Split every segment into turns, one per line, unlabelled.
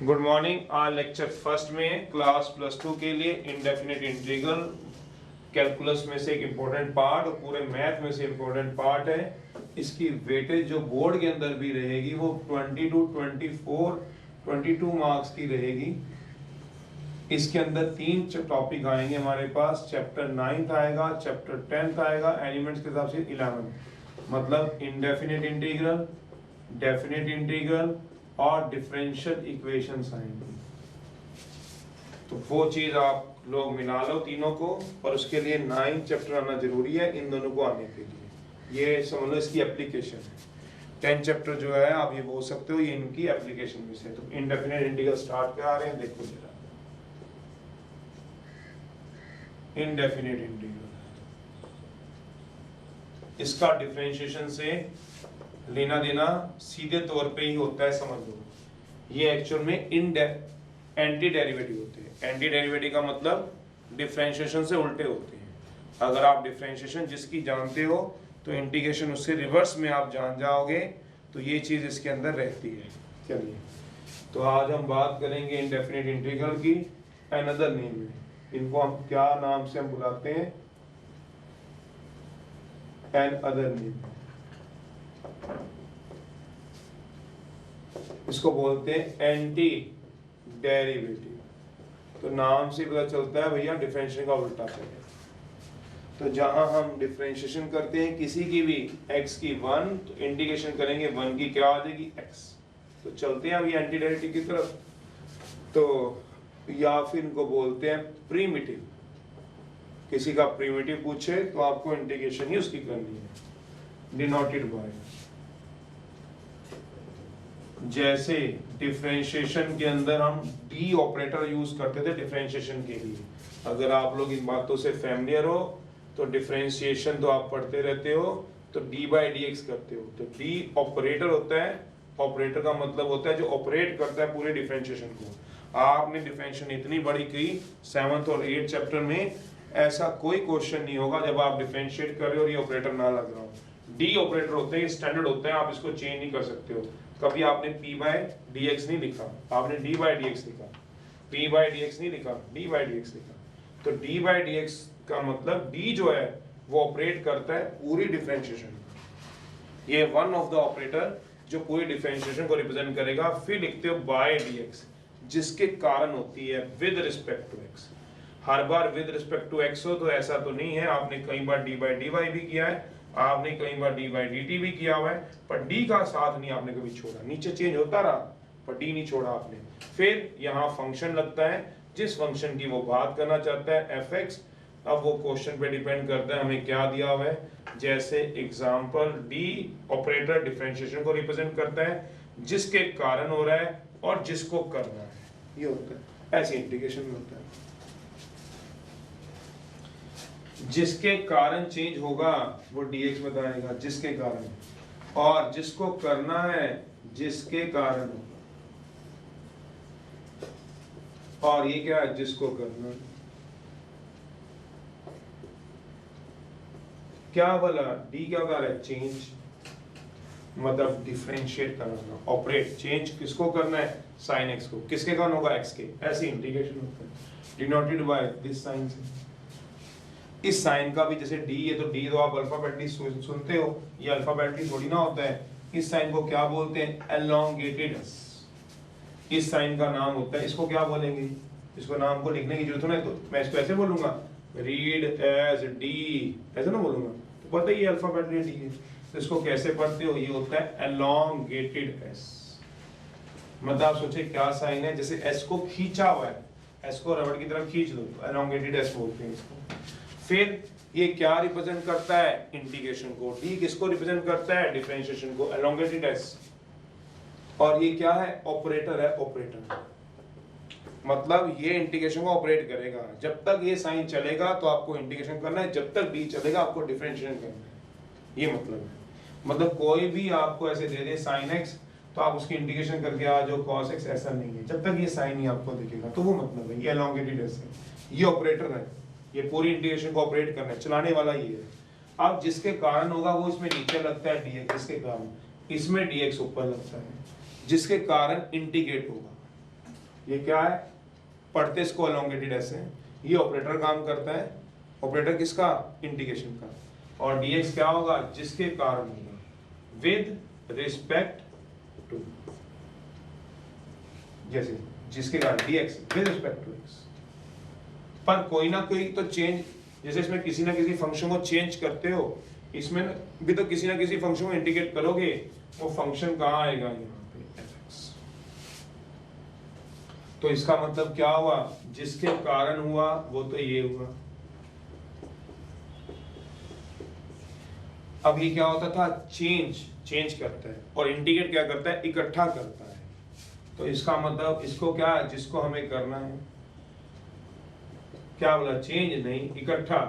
Good morning. आज lecture first में class +2 के लिए इंडेफिनिट इंटीग्रल कैलकुलस में से एक इम्पोर्टेंट पार्ट और पूरे मैथ में से इम्पोर्टेंट पार्ट है। इसकी वेटेज जो बोर्ड के अंदर भी रहेगी वो 22 मार्क्स की रहेगी। इसके अंदर 3 टॉपिक आएंगे हमारे पास। चैप्टर 9 आएगा, चैप्टर 10 आएगा, एलिमेंट्स के हिसाब से 11, मतलब इंडेफिनिट इंटीग्रल, डेफिनिट इंटीग्रल और डिफरेंशियल इक्वेशंस आएंगी। तो वो चीज आप लोग मिला लो तीनों को, और उसके लिए 9 चैप्टर आना जरूरी है इन दोनों को आने के लिए। ये समझ लो इसकी एप्लीकेशन है। 10 चैप्टर जो है आप ये बोल सकते हो ये इनकी एप्लीकेशन में से। तो इंडेफिनिट इंटीग्रल स्टार्ट करा रहे हैं, देखो जरा। इंडेफिनिट इंटीग्रल, इसका डिफरेंशिएशन से लेना देना सीधे तौर पे ही होता है, समझ लो। ये एक्चुअल में एंटी डेरिवेटिव होते हैं। एंटी डेरिवेटिव का मतलब डिफरेंशिएशन से उल्टे होते हैं। अगर आप डिफरेंशिएशन जिसकी जानते हो तो इंटीग्रेशन उससे रिवर्स में आप जान जाओगे, तो ये चीज इसके अंदर रहती है। चलिए, तो आज हम बात करेंगे इंडेफिनिट इंटीग्रल की अनदर नेम में। इनको हम क्या नाम से हम बुलाते हैं? Another name. इसको बोलते हैं एंटी डेरिवेटिव। तो नाम से पता चलता है भैया डिफरेंशिएशन का उल्टा है। तो जहां हम डिफरेंशिएशन करते हैं किसी की भी x की 1, तो इंटीग्रेशन करेंगे 1 की क्या आ जाएगी x। तो चलते हैं अभी एंटी डेरिवेटिव की तरफ। तो या फिर इनको बोलते हैं प्रीमिटिव। किसी का प्रीमिटिव पूछे तो आपको इंटीग्रेशन ही उसकी करनी है, डिनोटेड बाय। जैसे डिफरेंशिएशन के अंदर हम डी ऑपरेटर यूज करते थे डिफरेंशिएशन के लिए। अगर आप लोग इन बातों से फैमिलियर हो तो डिफरेंशिएशन तो आप पढ़ते रहते हो, तो डी बाई डी एक्स करते हो। तो डी ऑपरेटर होता है। ऑपरेटर का मतलब होता है जो ऑपरेट करता है पूरे डिफरेंशिएशन को। आपने डिफरेंशिएशन इतनी बड़ी की 7th और 8th चैप्टर में, ऐसा कोई क्वेश्चन नहीं होगा जब आप डिफरेंशिएट कर रहे हो और ये ऑपरेटर ना लग रहा हो। डी ऑपरेटर होते हैं, स्टैंडर्ड होते हैं, आप इसको चेंज नहीं कर सकते हो। कभी आपने p बाय डी एक्स नहीं लिखा, आपने d बाय डी एक्स लिखा। p बाय डी एक्स नहीं लिखा, d बाय डी एक्स लिखा। तो d बाय डी एक्स का मतलब d जो है वो ऑपरेट करता है पूरी डिफरेंशिएशन। ये वन ऑफ द ऑपरेटर जो पूरी डिफरेंशिएशन को रिप्रेजेंट करेगा। फिर लिखते हो बाय डी एक्स, जिसके कारण होती है विद रिस्पेक्ट टू x। हर बार विद रिस्पेक्ट टू x हो तो ऐसा तो नहीं है। आपने कई बार d बाय डी वाई भी किया है, आपने कई बार d बाई dt भी किया हुआ है, पर d का साथ नहीं आपने कभी छोड़ा। नीचे चेंज होता रहा पर d नहीं छोड़ा आपने। फिर यहाँ फंक्शन लगता है, जिस फंक्शन की वो बात करना चाहता है fx। अब वो क्वेश्चन पे डिपेंड करता है हमें क्या दिया हुआ है। जैसे एग्जांपल d ऑपरेटर डिफरेंशिएशन को रिप्रेजेंट करता है, जिसके कारण हो रहा है और जिसको करना है, ये होता है। ऐसे इंटीग्रेशन में होता है, जिसके कारण चेंज होगा वो dx बताएगा, जिसके कारण, और जिसको करना है जिसके कारण होगा। और ये क्या है? जिसको करना है। क्या बोला? d क्या कर रहा है? चेंज, मतलब डिफरेंशिएट करना, ऑपरेट। चेंज किसको करना है? साइन x को। किसके कारण होगा? x के। ऐसे इंटीग्रेशन होता है, डिनोटेड बाय दिस साइन से। इस साइन का भी जैसे d है तो d तो आप अल्फाबेटली सुनते हो, ये अल्फाबेटली थोड़ी ना होता है। इस साइन को क्या बोलते हैं? Elongated S. इस साइन का नाम होता है, इसको क्या बोलेंगे? इसको नाम को लिखने की जरूरत नहीं, तो मैं इसको ऐसे बोलूंगा, रीड एज d, ऐसे ना बोलूंगा। तो पता ही अल्फाबेटली d है, तो इसको कैसे पढ़ते हो? ये होता है एलोंगेटेड एस। मतलब आप सोचे क्या साइन है? जैसे s को खींचा हुआ है, s को रबड़ की तरफ खींच दो, तो एलोंगेटेड एस बोलते हैं इसको। फिर ये क्या रिप्रेजेंट करता है? इंटीग्रेशन को। d किसको रिप्रेजेंट करता है? डिफरेंशिएशन को, एलोंगेटेड एस। और ये क्या है? ऑपरेटर है, ऑपरेटर। मतलब ये इंटीग्रेशन को ऑपरेट करेगा। जब तक ये साइन चलेगा तो आपको इंटीग्रेशन करना है, जब तक d चलेगा आपको डिफरेंशिएशन करना है। ये मतलब है। मतलब कोई भी आपको ऐसे दे दे साइन x, तो आप उसकी इंटीग्रेशन करके आ जाओ cos x, ऐसा नहीं है। जब तक ये साइन ही आपको दिखेगा, तो वो मतलब है, ये एलोंगेटेड एस है, ये ऑपरेटर है। ये पूरी इंटीग्रेशन को ऑपरेट करना है, चलाने वाला ये है। अब जिसके कारण होगा वो इसमें नीचे लगता है dx के कारण, इसमें dx ऊपर लगता है, जिसके कारण इंटीग्रेट होगा। ये क्या है, पढ़ते इसको एलोंगेटेड ऐसे हैं। ये ऑपरेटर काम करता है, ऑपरेटर किसका, इंटीग्रेशन का। और dx क्या होगा, जिसके कारण होगा, विद रिस्पेक्ट टू, जैसे जिसके कारण dx with respect to x। पर कोई ना कोई तो चेंज, जैसे इसमें किसी ना किसी फंक्शन को चेंज करते हो, इसमें भी तो किसी ना किसी फंक्शन को इंटीग्रेट करोगे, वो फंक्शन कहाँ आएगा, यहाँ पे fx। तो इसका मतलब क्या हुआ, जिसके कारण हुआ वो तो ये हुआ। अब ये क्या होता था, चेंज करता है, और इंटीग्रेट क्या करता है, इकट्ठा करता है। तो इसका मतलब इसको क्या है, जिसको हमें करना है, क्या बोला, चेंज नहीं, इकट्ठा।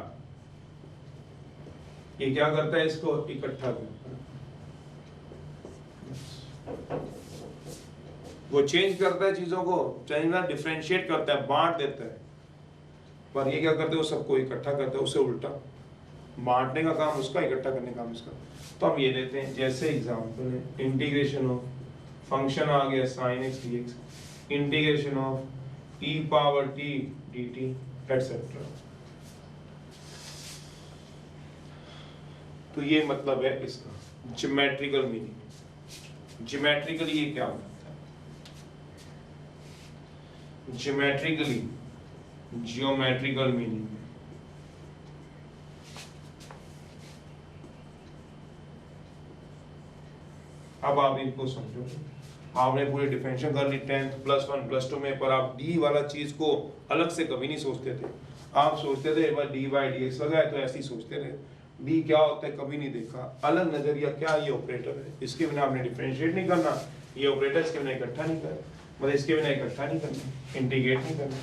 ये क्या करता है, इसको इकट्ठा करता है। वो चेंज करता है चीजों को, चेंज डिफरेंशिएट करता है, बांट देता है। पर ये क्या करते हैं, वो सबको इकट्ठा करते हैं, उससे उल्टा, बांटने का काम उसका, इकट्ठा करने का काम इसका। तो हम ये लेते हैं, जैसे एग्जांपल है, इंटीग्रेशन ऑफ फंक्शन आ गया sin x dx, integration of e power t dt etcetera. तो ये मतलब है इसका ज्योमेट्रिकल मीनिंग। ज्योमेट्रिकली ये क्या होता है, जियोमेट्रिकल मीनिंग। अब आप इनको समझो, आपने पूरी डिफरेंशियल कर ली 10th +1 +2 में, पर आप डी वाला चीज को अलग से कभी नहीं सोचते थे। आप सोचते थे एक बार dy/dx लगाए तो ऐसे ही सोचते थे, डी क्या होता है कभी नहीं देखा, अलग नजरिया, क्या ये ऑपरेटर है, इसके बिना आपने डिफरेंशिएट नहीं करना, ये ऑपरेटर इसके बिना इकट्ठा नहीं करना, मतलब इसके बिना इकट्ठा नहीं करना, इंटीग्रेट नहीं करना।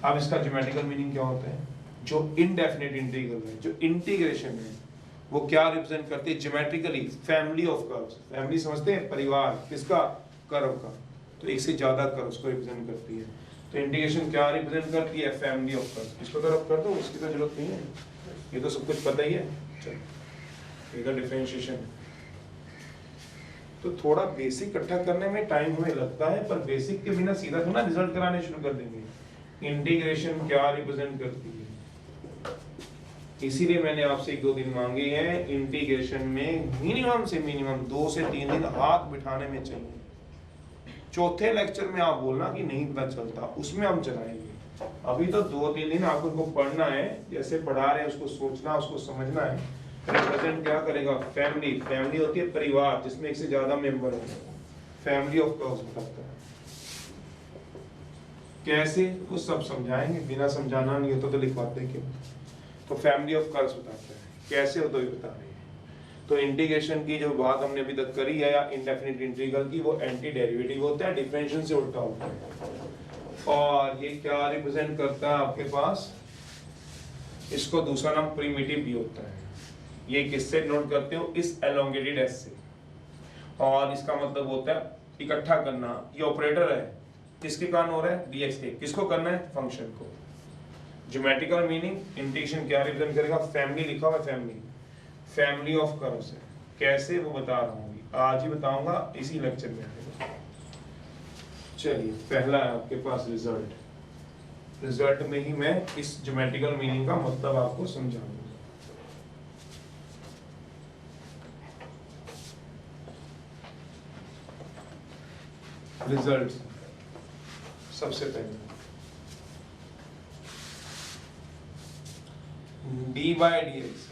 अब इसका ज्योमेट्रिकल मीनिंग क्या होता है, जो इनडेफिनिट इंटीग्रल है, जो इंटीग्रेशन है, वो क्या रिप्रेजेंट करती है geometrically, family of curves. Family समझते हैं, परिवार किसका, कर्व का। तो एक से ज्यादा कर्व्स को रिप्रेजेंट करती है। तो इंटीग्रेशन क्या रिप्रेजेंट करती है, फैमिली ऑफ कर्व्स। इसको तरफ कर दो, उसकी तो जरूरत नहीं है, ये तो सब कुछ पता ही है। चलो इधर डिफरेंशिएशन, तो थोड़ा बेसिक इकट्ठा करने में टाइम हमें लगता है, पर बेसिक के बिना सीधा थोड़ा रिजल्ट कराने शुरू कर देंगे। इंटीग्रेशन क्या रिप्रेजेंट करती है, इसीलिए मैंने आपसे 1-2 दिन मांगे हैं। इंटीग्रेशन में मिनिमम से मिनिमम 2 से 3 दिन हाथ बिठाने में चाहिए। चौथे लेक्चर में आप बोलना कि नहीं पता चलता, उसमें हम चलाएंगे। अभी तो 2-3 दिन आपको इनको पढ़ना है, जैसे पढ़ा रहे हैं उसको सोचना, उसको समझना है। रिप्रेजेंट क्या करेगा, फैमिली। फैमिली होती है परिवार जिसमें एक से ज्यादा मेंबर होते हैं, फैमिली ऑफ कर्व्स बताता है। कैसे, वो सब समझाएंगे, बिना समझाना नहीं होता तो लिखवाते क्यों। तो फैमिली ऑफ कर्व्स बताता है, कैसे हो तो ये बता रहे हैं। तो इंटीग्रेशन की जो बात हमने अभी तक करी है, या इंडेफिनिट इंटीग्रल की, वो एंटी डेरिवेटिव होता है, डिफरेंशियल से उल्टा होता है। और ये क्या रिप्रेजेंट करता है आपके पास, इसको दूसरा नाम प्रिमिटिव भी होता है। ये किससे नोट करते हो, इस एलोंगेटेड एस से। और इसका मतलब होता है इकट्ठा करना। ये ऑपरेटर है, किसके कारण हो रहा है, dx के, किसको करना है, फंक्शन को। ज्योमेट्रिकल मीनिंग, इंटीग्रेशन क्या रिप्रेजेंट करेगा, फैमिली लिखा हुआ है, फैमिली ऑफ कर्व्स है। कैसे वो बता रहा हूँ, आज ही बताऊंगा, इसी लेक्चर में आएगा। चलिए पहला है आपके पास रिजल्ट। रिजल्ट में ही मैं इस ज्योमेट्रिकल मीनिंग का मतलब आपको समझाऊंगा। रिजल्ट सबसे पहले dy/dx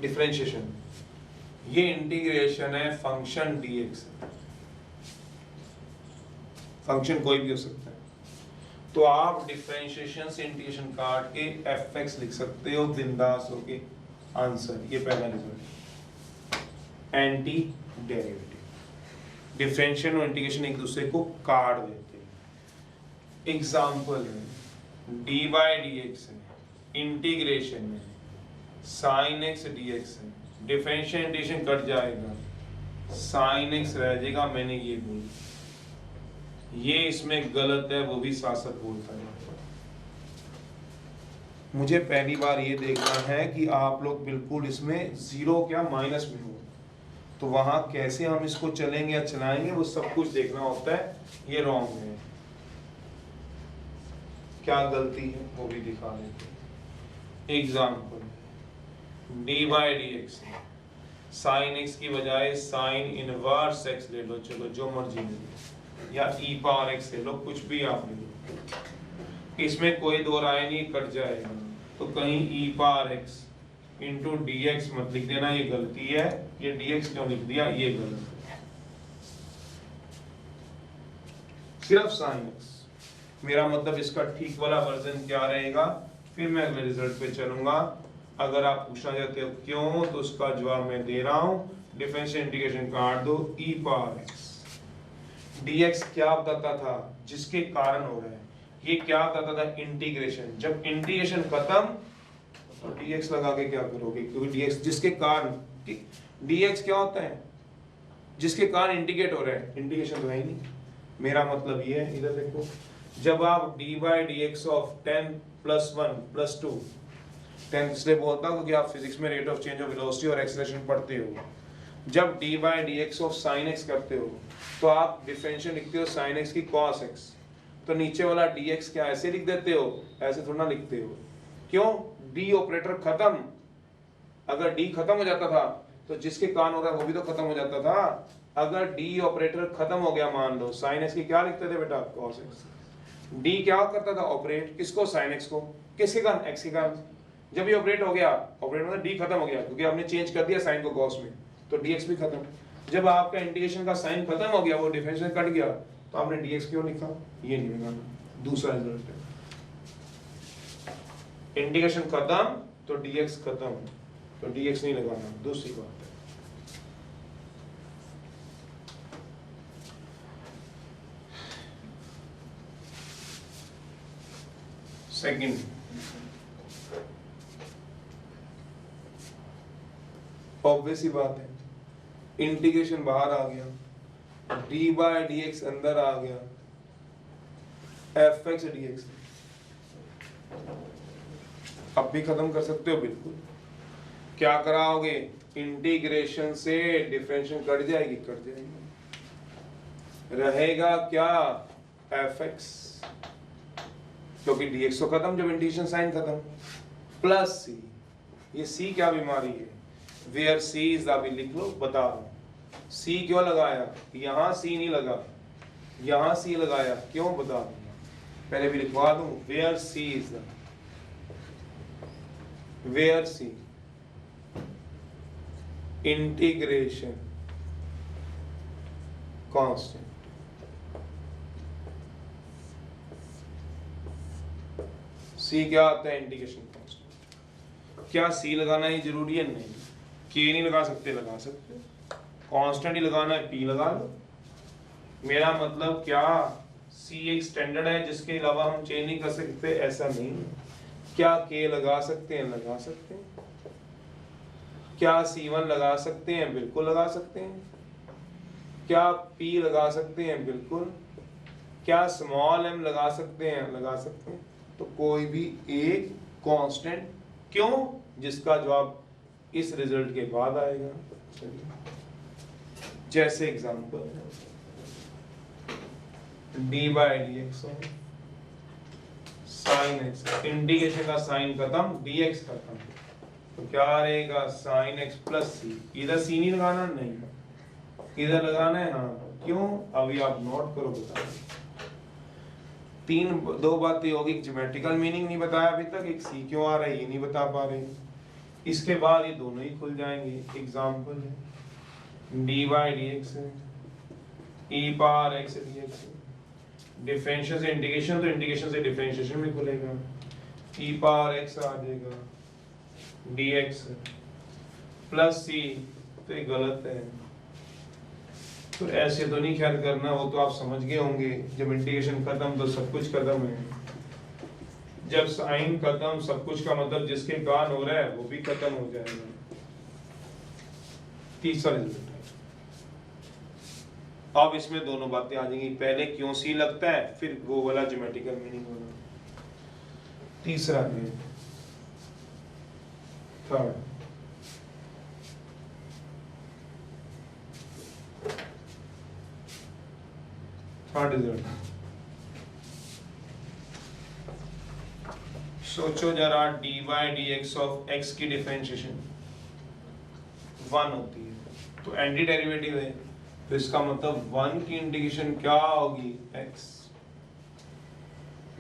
डिफरेंशिएशन, ये इंटीग्रेशन है फंक्शन dx। फंक्शन कोई भी हो सकता है, तो आप डिफरेंशिएशन से इंटीग्रेशन काट के fx लिख सकते हो बिंदास होके। आंसर, ये पहला रिजल्ट। एंटी डेरिवेटिव, डिफरेंशिएशन और इंटीग्रेशन एक दूसरे को काट देते हैं। एग्जांपल है, dy/dx है, इंटीग्रेशन में sin x dx है, डिफरेंशिएशन इंटीग्रेशन कट जाएगा, sin x रह जाएगा। मैंने ये बोला, ये इसमें गलत है, वो भी साथ साथ बोलता है। मुझे पहली बार ये देखना है कि आप लोग बिल्कुल इसमें जीरो क्या माइनस में हो। तो वहां कैसे हम इसको चलेंगे या चलाएंगे वो सब कुछ देखना होता है। ये रॉन्ग है, क्या गलती है वो भी दिखा देते। Example D by d x, sine x की बजाय साइन इनवर्स एक्स ले लो, चलो जो मर्जी ले लो, या ई पावर एक्स ले लो, कुछ भी आप ले लो, इसमें कोई दो राय नहीं, कट जाएगा। तो कहीं e power x into d x मत लिख देना, ये गलती है। ये डी एक्स क्यों लिख दिया, ये गलत है। सिर्फ साइन एक्स, मेरा मतलब इसका ठीक वाला वर्जन क्या रहेगा, फिर मैं अगले रिजल्ट पे चलूंगा। अगर आप पूछना चाहते हो क्यों, तो उसका जवाब मैं दे रहा हूं। डिफरेंशियल इंटीग्रेशन काट दो, ई पावर एक्स dx क्या बताता था, जिसके कारण हो रहा है। ये क्या बताता था, इंटीग्रेशन। जब इंटीग्रेशन खत्म तो dx लगा के क्या करोगे, क्योंकि dx जिसके कारण, dx क्या होता है, जिसके कारण इंटीग्रेट हो रहा है, इंटीग्रेशन तो है ही नहीं। मेरा मतलब ये है, इधर देखो, जब आप D by d x of 10 plus 1 plus 2, 10 इसलिए बोलता हूँ क्योंकि आप फिजिक्स में rate of change of velocity और एक्सेलरेशन पढ़ते हो। जब D by d x of sine x करते हो तो आप डिफरेंशियल लिखते हो साइन एक्स की कॉस एक्स, तो नीचे वाला डी एक्स क्या ऐसे लिख देते हो, ऐसे थोड़ा लिखते हो। क्यों, डी ऑपरेटर खत्म। अगर डी खत्म हो जाता था तो जिसके कारण हो रहा है वो भी तो खत्म हो जाता था। अगर डी ऑपरेटर खत्म हो गया, मान लो साइन एक्स की क्या लिखते थे बेटा, कॉस एक्स। डी क्या करता था, ऑपरेट किसको, साइन एक्स को, किसके कारण, एक्स के कारण। जब ये ऑपरेट हो गया, ऑपरेट मतलब डी खत्म हो गया, क्योंकि आपने चेंज कर दिया साइन को कॉस में, तो dx भी खत्म। जब आपका इंटीग्रेशन का साइन खत्म हो गया, वो डिफरेंशियल कट गया, तो आपने dx क्यों लिखा, ये नहीं लगाना। दूसरा रिजल्ट है, इंटीग्रेशन खत्म तो dx खत्म, तो dx नहीं लगाना। दूसरी बात है, सेकंड, ऑब्वियस ही बात है, इंटीग्रेशन बाहर आ गया, डी बाई डी एक्स अंदर आ गया, एफ एक्स डी एक्स। अब भी खत्म कर सकते हो, बिल्कुल। क्या कराओगे, इंटीग्रेशन से डिफरेंशियल कट जाएगी, कट जाएगी, रहेगा क्या, एफ एक्स, क्योंकि डी एक्स तो खत्म जब इंटीग्रेशन साइन खत्म, प्लस सी। ये सी क्या बीमारी है, वेयर सी इज द, लिख लो, बता रहा हूं। सी क्यों लगाया, यहां सी नहीं लगा, यहां सी लगाया, क्यों बता दूंगा, पहले भी लिखवा दूं। Where C is the, where C integration constant, C क्या आता है, इंटीग्रेशन कांस्टेंट। क्या सी लगाना ही जरूरी है, नहीं। के नहीं लगा सकते, लगा सकते, कांस्टेंट ही लगाना है, पी लगा लो। मेरा मतलब क्या, सी एक स्टैंडर्ड है जिसके अलावा हम चेंज नहीं कर सकते, ऐसा नहीं। क्या के लगा सकते हैं, लगा सकते हैं। क्या C1 लगा सकते हैं, बिल्कुल लगा सकते हैं। क्या P लगा सकते हैं, बिल्कुल। क्या स्मॉल m लगा सकते हैं, लगा सकते हैं। तो कोई भी एक कांस्टेंट, क्यों, जिसका जवाब इस रिजल्ट के बाद आएगा। जैसे example, D by d x sine x, integration का साइन खत्म, डी एक्स खत्म, तो क्या रहेगा, साइन एक्स प्लस सी। इधर सी नहीं लगाना, नहीं, इधर लगाना है, हाँ। क्यों, अभी आप नोट करो, बता। दो बातें होगी, ज्योमेट्रिकल मीनिंग नहीं बताया अभी तक, एक सी क्यों आ रहा है ये नहीं बता पा रहे। इसके बाद ये दोनों ही खुल जाएंगे। एग्जांपल है, डी बाई डी एक्स है, e power x d x, differential से इंटीग्रेशन, तो इंटीग्रेशन से डिफरेंशिएशन भी खुलेगा, ई पावर एक्स आ जाएगा, डी एक्स प्लस सी, तो ये गलत है। तो ऐसे तो नहीं ख्याल करना, वो तो आप समझ गए होंगे। जब इंटीग्रेशन खत्म तो सब कुछ खत्म है, जब साइन खत्म सब कुछ का मतलब जिसके कारण हो रहा है वो भी खत्म हो जाएगा। तीसरा रिजल्ट, अब इसमें दोनों बातें आ जाएंगी, पहले क्यों सी लगता है, फिर वो वाला ज्योमेट्रिकल मीनिंग होगा। तीसरा है, थर्ड, हाँ रिजल्ट सोचो जरा dy dx ऑफ x की डिफरेंशिएशन 1 होती है तो एंटी डेरिवेटिव है, तो इसका मतलब 1 की इंटीग्रेशन क्या होगी x,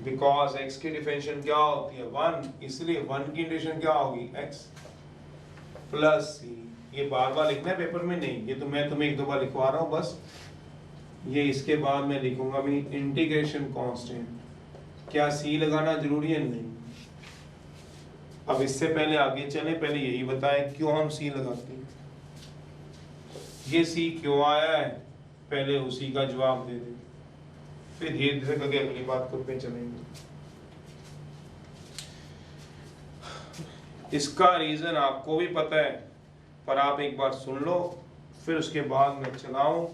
बिकॉज x की डिफरेंशिएशन क्या होती है 1, इसलिए 1 की इंटीग्रेशन क्या होगी x प्लस c। ये बार बार लिखना है पेपर में नहीं, ये तो मैं तुम्हें एक दो बार लिखवा रहा हूँ बस, ये इसके बाद मैं लिखूंगा भी इंटीग्रेशन कांस्टेंट। क्या c लगाना जरूरी है? नहीं। अब इससे पहले आगे चले, पहले यही बताएं क्यों हम c लगाते हैं, ये c क्यों आया है, पहले उसी का जवाब दे दें, फिर धीरे धीरे करके अगली बात करते चलेंगे। इसका रीजन आपको भी पता है, पर आप एक बार सुन लो फिर उसके बाद मैं चलाऊं।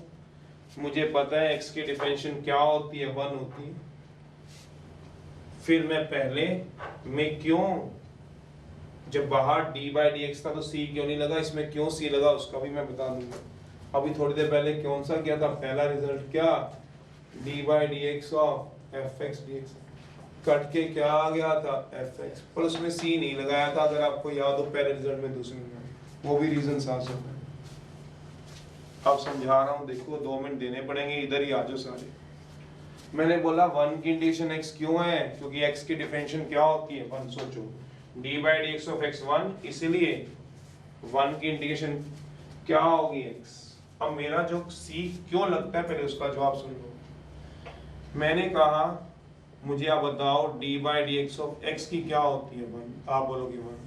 मुझे पता है x की डिफरेंशिएशन क्या होती है 1 होती है, फिर मैं पहले क्यों जब बाहर dy dx था तो c क्यों नहीं लगा, इसमें क्यों c लगा उसका भी मैं बता दूंगा। अभी थोड़ी देर पहले कौन सा किया था, पहला रिजल्ट क्या dy dx of fx dx, cut के क्या आ गया था fx, पर उसमें c नहीं लगाया था, अगर आपको याद हो पहले रिजल्ट में दूसरे में, वो भी रीजन साथ सकता है। अब समझा रहा हूँ, देखो 2 मिनट देने पड़ेंगे, इधर ही आ जाओ सारे। मैंने बोला 1 की इंटीग्रेशन x क्यों है, क्योंकि x की डिफरेंशिएशन क्या होती है 1, सोचो dy dx ऑफ x 1, इसलिए 1 की इंटीग्रेशन क्या होगी x। अब मेरा जो c क्यों लगता है पहले उसका जवाब सुन लो। मैंने कहा मुझे आप बताओ dy dx ऑफ x की क्या होती है 1, आप बोलोगे 1।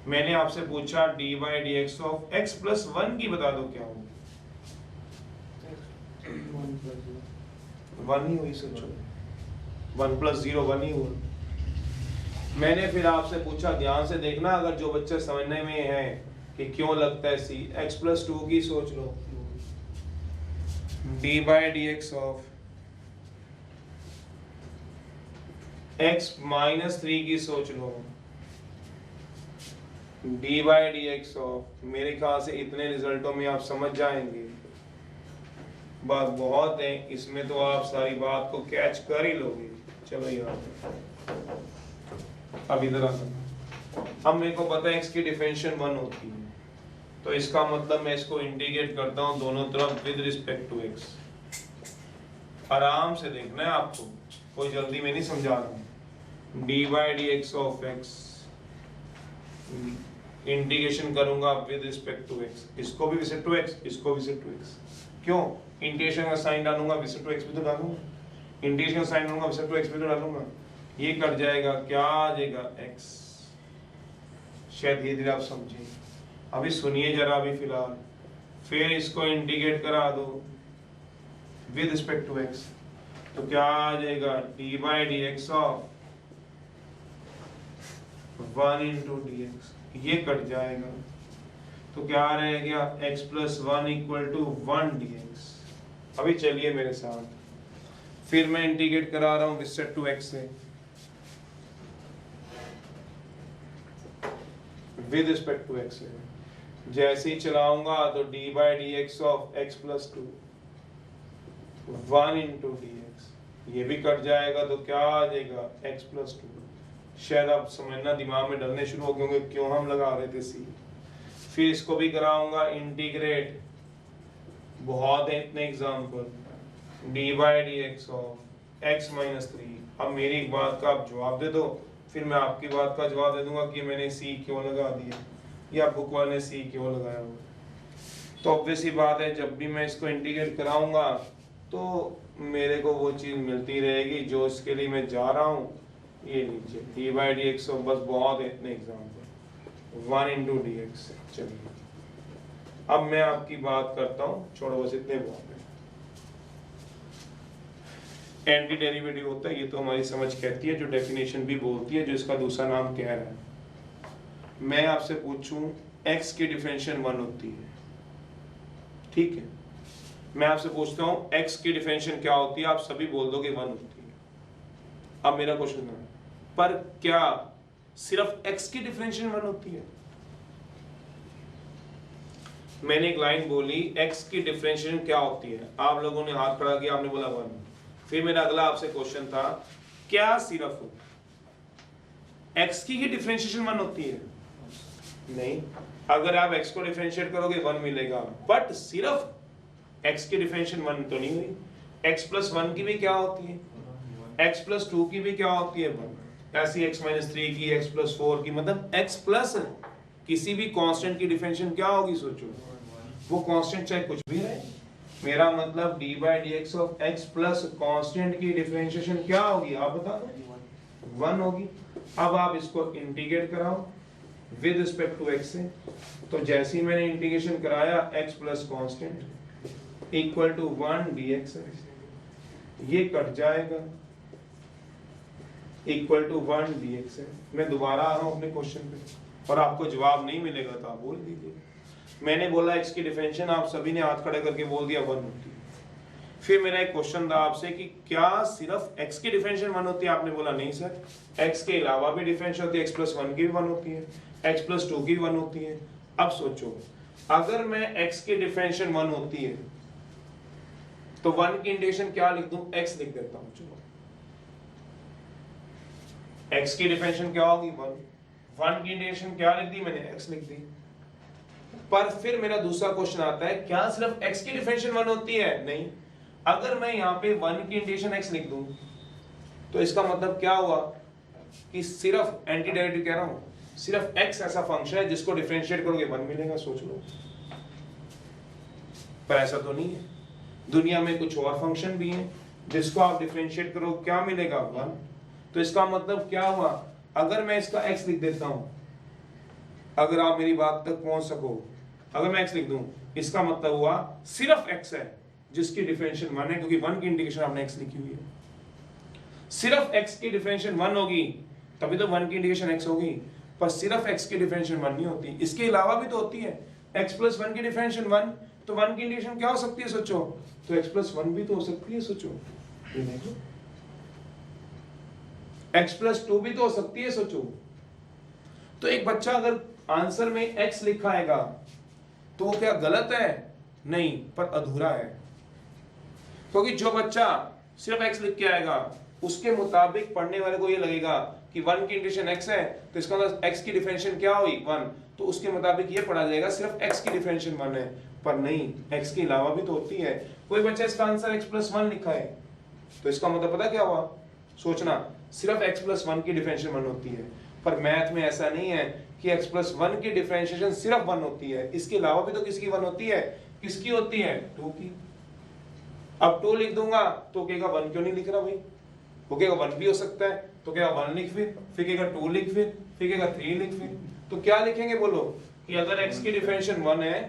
मैंने आपसे पूछा dy dx of x plus 1 की बता दो क्या होगी, 1 ही हुई, सोचो 1 प्लस 0 1 ही हुआ। मैंने फिर आपसे पूछा, ध्यान से देखना अगर जो बच्चे समझने में है कि क्यों लगता है c, x प्लस 2 की सोच लो, dy dx of x minus 3 की सोच लो, dy dx ऑफ, मेरे ख्याल से इतने रिजल्टों में आप समझ जाएंगे, बात बहुत है इसमें तो आप सारी बात को कैच कर ही लोगे। चलो यार अब इधर आ, अब मेरे को पता है x की डिफरेंशिएशन 1 होती है, तो इसका मतलब मैं इसको इंटीग्रेट करता हूँ दोनों तरफ विद रिस्पेक्ट टू x। आराम से देखना है आपको, कोई जल्दी में नहीं समझा रहा हूँ। dy dx of x integration करूंगा विद रिस्पेक्ट टू x, इसको भी विद टू x, इसको भी विद टू x। क्यों? इंटीग्रेशन का साइन डालूंगा विद टू x भी तो डालूंगा, इंटीग्रेशन का साइन डालूंगा विद टू x भी तो डालूंगा, ये कट जाएगा, क्या आ जाएगा x। शायद धीरे धीरे आप समझें, अभी सुनिए जरा अभी फिलहाल, फिर इसको इंटीग्रेट करा दो विद रिस्पेक्ट टू x, तो क्या आ जाएगा dy dx of 1 into dx, ये कट जाएगा, तो क्या रह गया x plus 1 equal to 1 dx। अभी चलिए मेरे साथ, फिर मैं इंटीग्रेट करा रहा हूँ विद टू x से विद रिस्पेक्ट टू x से, जैसे ही चलाऊंगा तो dy dx of x plus 2 1 into dx, ये भी कट जाएगा, तो क्या आ जाएगा x प्लस 2। शायद आप समझना दिमाग में डलने शुरू हो गए क्यों हम लगा रहे थे सी। फिर इसको भी कराऊंगा इंटीग्रेट, बहुत है इतने example, dy dx of x minus 3। अब मेरी एक बात का आप जवाब दे दो, फिर मैं आपकी बात का जवाब दे दूंगा कि मैंने c क्यों लगा दिया या बुक वाले ने c क्यों लगाया हो। तो ऑब्वियस ही बात है, जब भी मैं इसको इंटीग्रेट कराऊंगा तो मेरे को वो चीज़ मिलती रहेगी जो इसके लिए मैं जा रहा हूँ। ये लीजिए dy dx ऑफ, बस बहुत है इतने एग्जांपल, 1 इंटू dx। चलिए अब मैं आपकी बात करता हूँ, छोड़ो बस इतने बहुत है। एंटी डेरिवेटिव होता है, ये तो हमारी समझ कहती है, जो डेफिनेशन भी बोलती है, जो इसका दूसरा नाम कह रहा है। मैं आपसे पूछूं x की डिफरेंशिएशन 1 होती है, ठीक है, मैं आपसे पूछता हूँ x की डिफरेंशिएशन क्या होती है, आप सभी बोल दोगे 1 होती है। अब मेरा क्वेश्चन है, पर क्या सिर्फ x की डिफरेंशिएशन 1 होती है? मैंने एक लाइन बोली x की डिफरेंशिएशन क्या होती है, आप लोगों ने हाथ खड़ा किया, आपने बोला 1। फिर मेरा अगला आपसे क्वेश्चन था क्या सिर्फ x की ही डिफरेंशिएशन 1 होती है? नहीं, अगर आप x को डिफरेंशिएट करोगे 1 मिलेगा, बट सिर्फ x की डिफरेंशिएशन 1 तो नहीं हुई। x प्लस 1 की भी क्या होती है, x प्लस 2 की भी क्या होती है 1, ऐसी x माइनस 3 की, x प्लस 4 की, मतलब x प्लस किसी भी कांस्टेंट की डिफरेंशिएशन क्या होगी, सोचो, वो कांस्टेंट चाहे कुछ भी रहे। मेरा मतलब D by d x of x plus constant की डिफरेंशिएशन क्या होगी, आप बता दो, 1 होगी। अब आप इसको इंटीग्रेट कराओ विद रिस्पेक्ट टू x से, तो जैसे ही मैंने इंटीग्रेशन कराया x plus constant equal to 1 dx है, ये कट जाएगा, इक्वल टू 1 dx है। मैं दोबारा आ रहा हूं अपने क्वेश्चन पे, और आपको जवाब नहीं मिलेगा तो आप बोल दीजिए। मैंने बोला x की डिफरेंशिएशन, आप सभी ने हाथ खड़े करके बोल दिया 1 होती है। फिर मेरा एक क्वेश्चन था आपसे कि क्या सिर्फ x की डिफरेंशिएशन 1 होती है, आपने बोला नहीं सर, x के अलावा भी डिफरेंशिएशन होती है, x प्लस 1 की भी 1 होती है, x प्लस 2 की 1 होती है। अब सोचो, अगर मैं x की डिफरेंशिएशन 1 होती है तो 1 की इंटीग्रेशन क्या लिख दूं, x लिख देता हूं। चलो, x की डिफरेंशिएशन क्या होगी 1 की इंटीग्रेशन क्या लिख दी मैंने, x लिख दी। पर फिर मेरा दूसरा क्वेश्चन आता है, क्या सिर्फ x की डिफरेंशिएशन 1 होती है? नहीं, अगर मैं यहाँ पे 1 की इंटीग्रेशन x लिख दूं तो इसका मतलब क्या हुआ कि सिर्फ एंटी डेरिवेटिव कह रहा हूं, सिर्फ x ऐसा फंक्शन है जिसको डिफरेंशिएट करोगे 1 मिलेगा, सोच लो। पर ऐसा तो नहीं है, दुनिया में कुछ और फंक्शन भी हैं जिसको आप डिफरेंशिएट करो क्या मिलेगा 1। तो इसका मतलब क्या हुआ, अगर मैं इसका x लिख देता हूं, अगर आप मेरी बात तक पहुंच सको, अगर मैं x लिख दूं, इसका मतलब हुआ सिर्फ x है जिसकी डिफरेंशिएशन 1 है, क्योंकि 1 की इंटीग्रेशन आपने x लिखी हुई है। सिर्फ x की डिफरेंशिएशन 1 होगी तभी तो 1 की इंटीग्रेशन x होगी, पर सिर्फ x की डिफरेंशिएशन 1 नहीं होती, इसके अलावा भी तो होती है। x प्लस 1 की डिफरेंशिएशन 1, तो 1 की इंटीग्रेशन क्या हो सकती है, सोचो, तो x प्लस 1 भी तो हो सकती है, सोचो, ये देखो, x प्लस 2 भी तो हो सकती है, सोचो। तो एक बच्चा अगर आंसर में x लिखाएगा तो वो क्या गलत है? नहीं, पर अधूरा है, क्योंकि जो बच्चा सिर्फ x लिख के आएगा उसके मुताबिक पढ़ने वाले को ये लगेगा कि 1 की इंटीग्रेशन x है, तो इसका मतलब x की डिफरेंशिएशन क्या हुई 1, तो उसके मुताबिक ये पढ़ा जाएगा सिर्फ x की डिफरेंशिएशन 1 है, पर नहीं, x के अलावा भी तो होती है। कोई बच्चा इसका आंसर x प्लस 1 लिखा है, तो इसका मतलब पता क्या हुआ, सोचना, सिर्फ x प्लस 1 की डिफरेंशिएशन 1 होती है। पर मैथ में ऐसा नहीं है कि x प्लस 1 की डिफरेंशिएशन सिर्फ 1 होती है, इसके अलावा भी तो किसकी 1 होती है, किसकी होती है, 2 की। अब 2 लिख दूंगा तो कहेगा 1 क्यों नहीं लिख रहा भाई, वो कहेगा 1 भी हो सकता है, तो कहेगा 1 लिख, फिर कहेगा 2 लिख, फिर कहेगा 3 लिख, फिर तो क्या लिखेंगे बोलो, कि अगर x की डिफरेंशिएशन 1 है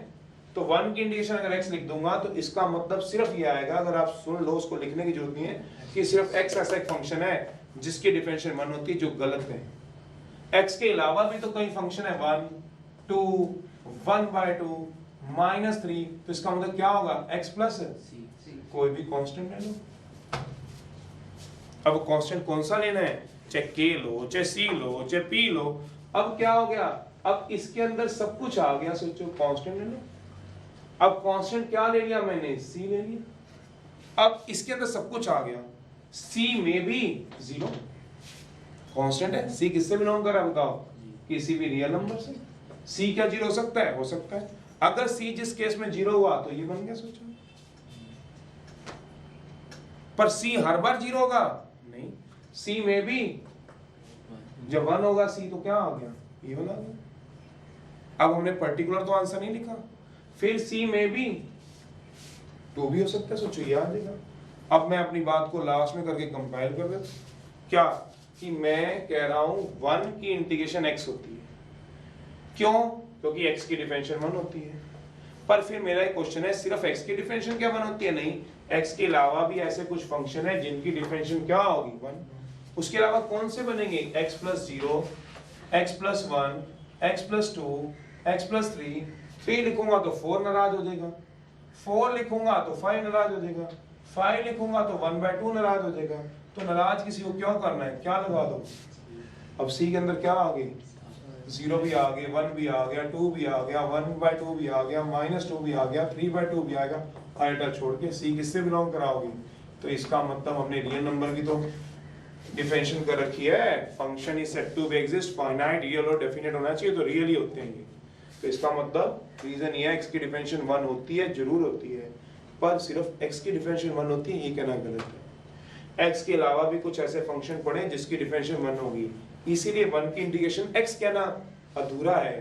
तो 1 की इंटीग्रेशन अगर x लिख दूंगा तो इसका मतलब सिर्फ ये आएगा, अगर आप सुन लो, उसको लिखने की जरूरत नहीं है, कि सिर्फ x ऐसा एक फंक्शन है जिसकी डिफरेंशिएशन 1 होती है, जो गलत है। x के अलावा भी तो कई फंक्शन है, 1, 2, 1/2, -3, तो इसका मतलब क्या होगा, x प्लस कोई भी कांस्टेंट ले लो। अब कांस्टेंट कौन सा लेना है, चाहे k लो, चाहे c लो, चाहे p लो। अब क्या हो गया, अब इसके अंदर सब कुछ आ गया, सोचो, कांस्टेंट ले लो। अब कांस्टेंट क्या ले लिया मैंने, c ले लिया। अब इसके अंदर सब कुछ आ गया, c में भी 0 कांस्टेंट है, c किससे बिलोंग कर रहा है बताओ, किसी भी रियल नंबर से। c क्या 0 हो सकता है, हो सकता है। अगर c जिस केस में 0 हुआ तो ये बन गया, सोचो। पर c हर बार 0 होगा नहीं, c में भी जब 1 होगा c तो क्या आ गया, ये वाला आ गया। अब हमने पर्टिकुलर तो आंसर नहीं लिखा, फिर c में भी 2 भी हो सकता है, सोचो, ये आ जाएगा। अब मैं अपनी बात को लास्ट में करके कंपाइल कर देता, क्या कि मैं कह रहा हूं 1 की इंटीग्रेशन x होती है, क्यों, क्योंकि x की डिफरेंशिएशन 1 होती है। पर फिर मेरा एक क्वेश्चन है, सिर्फ x की डिफरेंशिएशन क्या 1 होती है, नहीं, x के अलावा भी ऐसे कुछ फंक्शन है जिनकी डिफरेंशिएशन क्या होगी 1। उसके अलावा कौन से बनेंगे, x plus 0, x plus 1, x plus 2, x plus 3, 3 लिखूंगा तो 4 नाराज हो जाएगा, 4 लिखूंगा तो 5 नाराज हो जाएगा, 5 लिखूंगा तो 1/2 नाराज हो जाएगा। तो नाराज किसी को क्यों करना है, क्या लगा दो। अब c के अंदर क्या आ गई, 0 भी आ गया, 1 भी आ गया, 2 भी आ गया, 1/2 भी आ गया, -2 भी आ गया, 3/2 भी आ गया, आइटा छोड़ के सी किससे बिलोंग कराओगे? तो इसका मतलब हमने रियल नंबर की तो डिफरेंशिएशन कर रखी है, function is said to be exist finite real और डेफिनेट होना चाहिए, तो रियल ही होते हैं ये। तो इसका मतलब रीजन ये है x की डिफरेंशिएशन 1 होती है, जरूर होती है, पर सिर्फ x की डिफरेंशिएशन 1 होती है, ये कहना गलत है। x के अलावा भी कुछ ऐसे फंक्शन पढ़े जिसकी डिफरेंशिएशन 1 होगी, इसीलिए 1 की इंटीग्रेशन x कहना अधूरा है,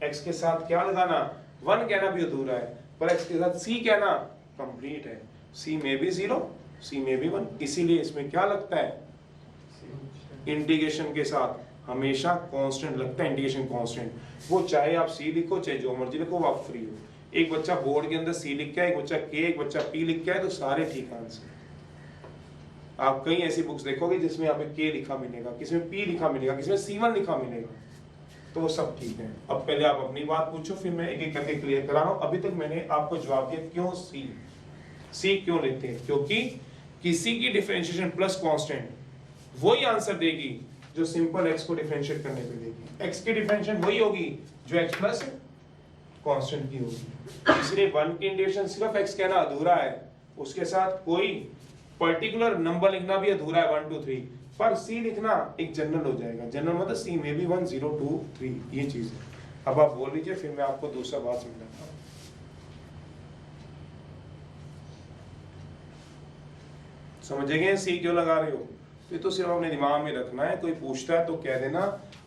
x के साथ क्या लगाना 1 कहना भी अधूरा है, पर x के साथ c कहना कंप्लीट है। c में भी 0, c में भी 1, इसीलिए इसमें क्या लगता है इंटीग्रेशन के साथ हमेशा कांस्टेंट लगता है, इंटीग्रेशन कांस्टेंट, वो चाहे आप c लिखो चाहे जो मर्जी लिखो, वो आप फ्री हो। एक बच्चा बोर्ड के अंदर c लिख के है, एक बच्चा k, एक बच्चा p लिख के है, तो सारे ठीक आंसर। आप कई ऐसी बुक्स देखोगे जिसमें यहाँ पे k लिखा मिलेगा, किसी में p लिखा मिलेगा, किसी में c1 लिखा मिलेगा, तो वो सब ठीक है। अब पहले आप अपनी बात पूछो, फिर मैं एक एक करके क्लियर करा रहा हूँ। अभी तक मैंने आपको जवाब दिया क्यों c क्यों लेते हैं, क्योंकि किसी की डिफरेंशिएशन प्लस कांस्टेंट वही आंसर देगी जो सिंपल x को डिफरेंशिएट करने पे देगी, x की डिफरेंशिएशन वही होगी जो x प्लस कांस्टेंट की होगी। इसलिए 1 की इंटीग्रेशन सिर्फ x कहना अधूरा है, उसके साथ कोई पर्टिकुलर नंबर लिखना भी अधूरा है 1 2 3, पर c लिखना एक जनरल हो जाएगा। जनरल मतलब c में भी 1 0 2 3, ये चीज है। अब आप बोल लीजिए, फिर मैं आपको दूसरा बात समझाता हूँ। समझेंगे c क्यों लगा रहे हो? ये तो सिर्फ अपने दिमाग में रखना है, कोई पूछता है तो कह देना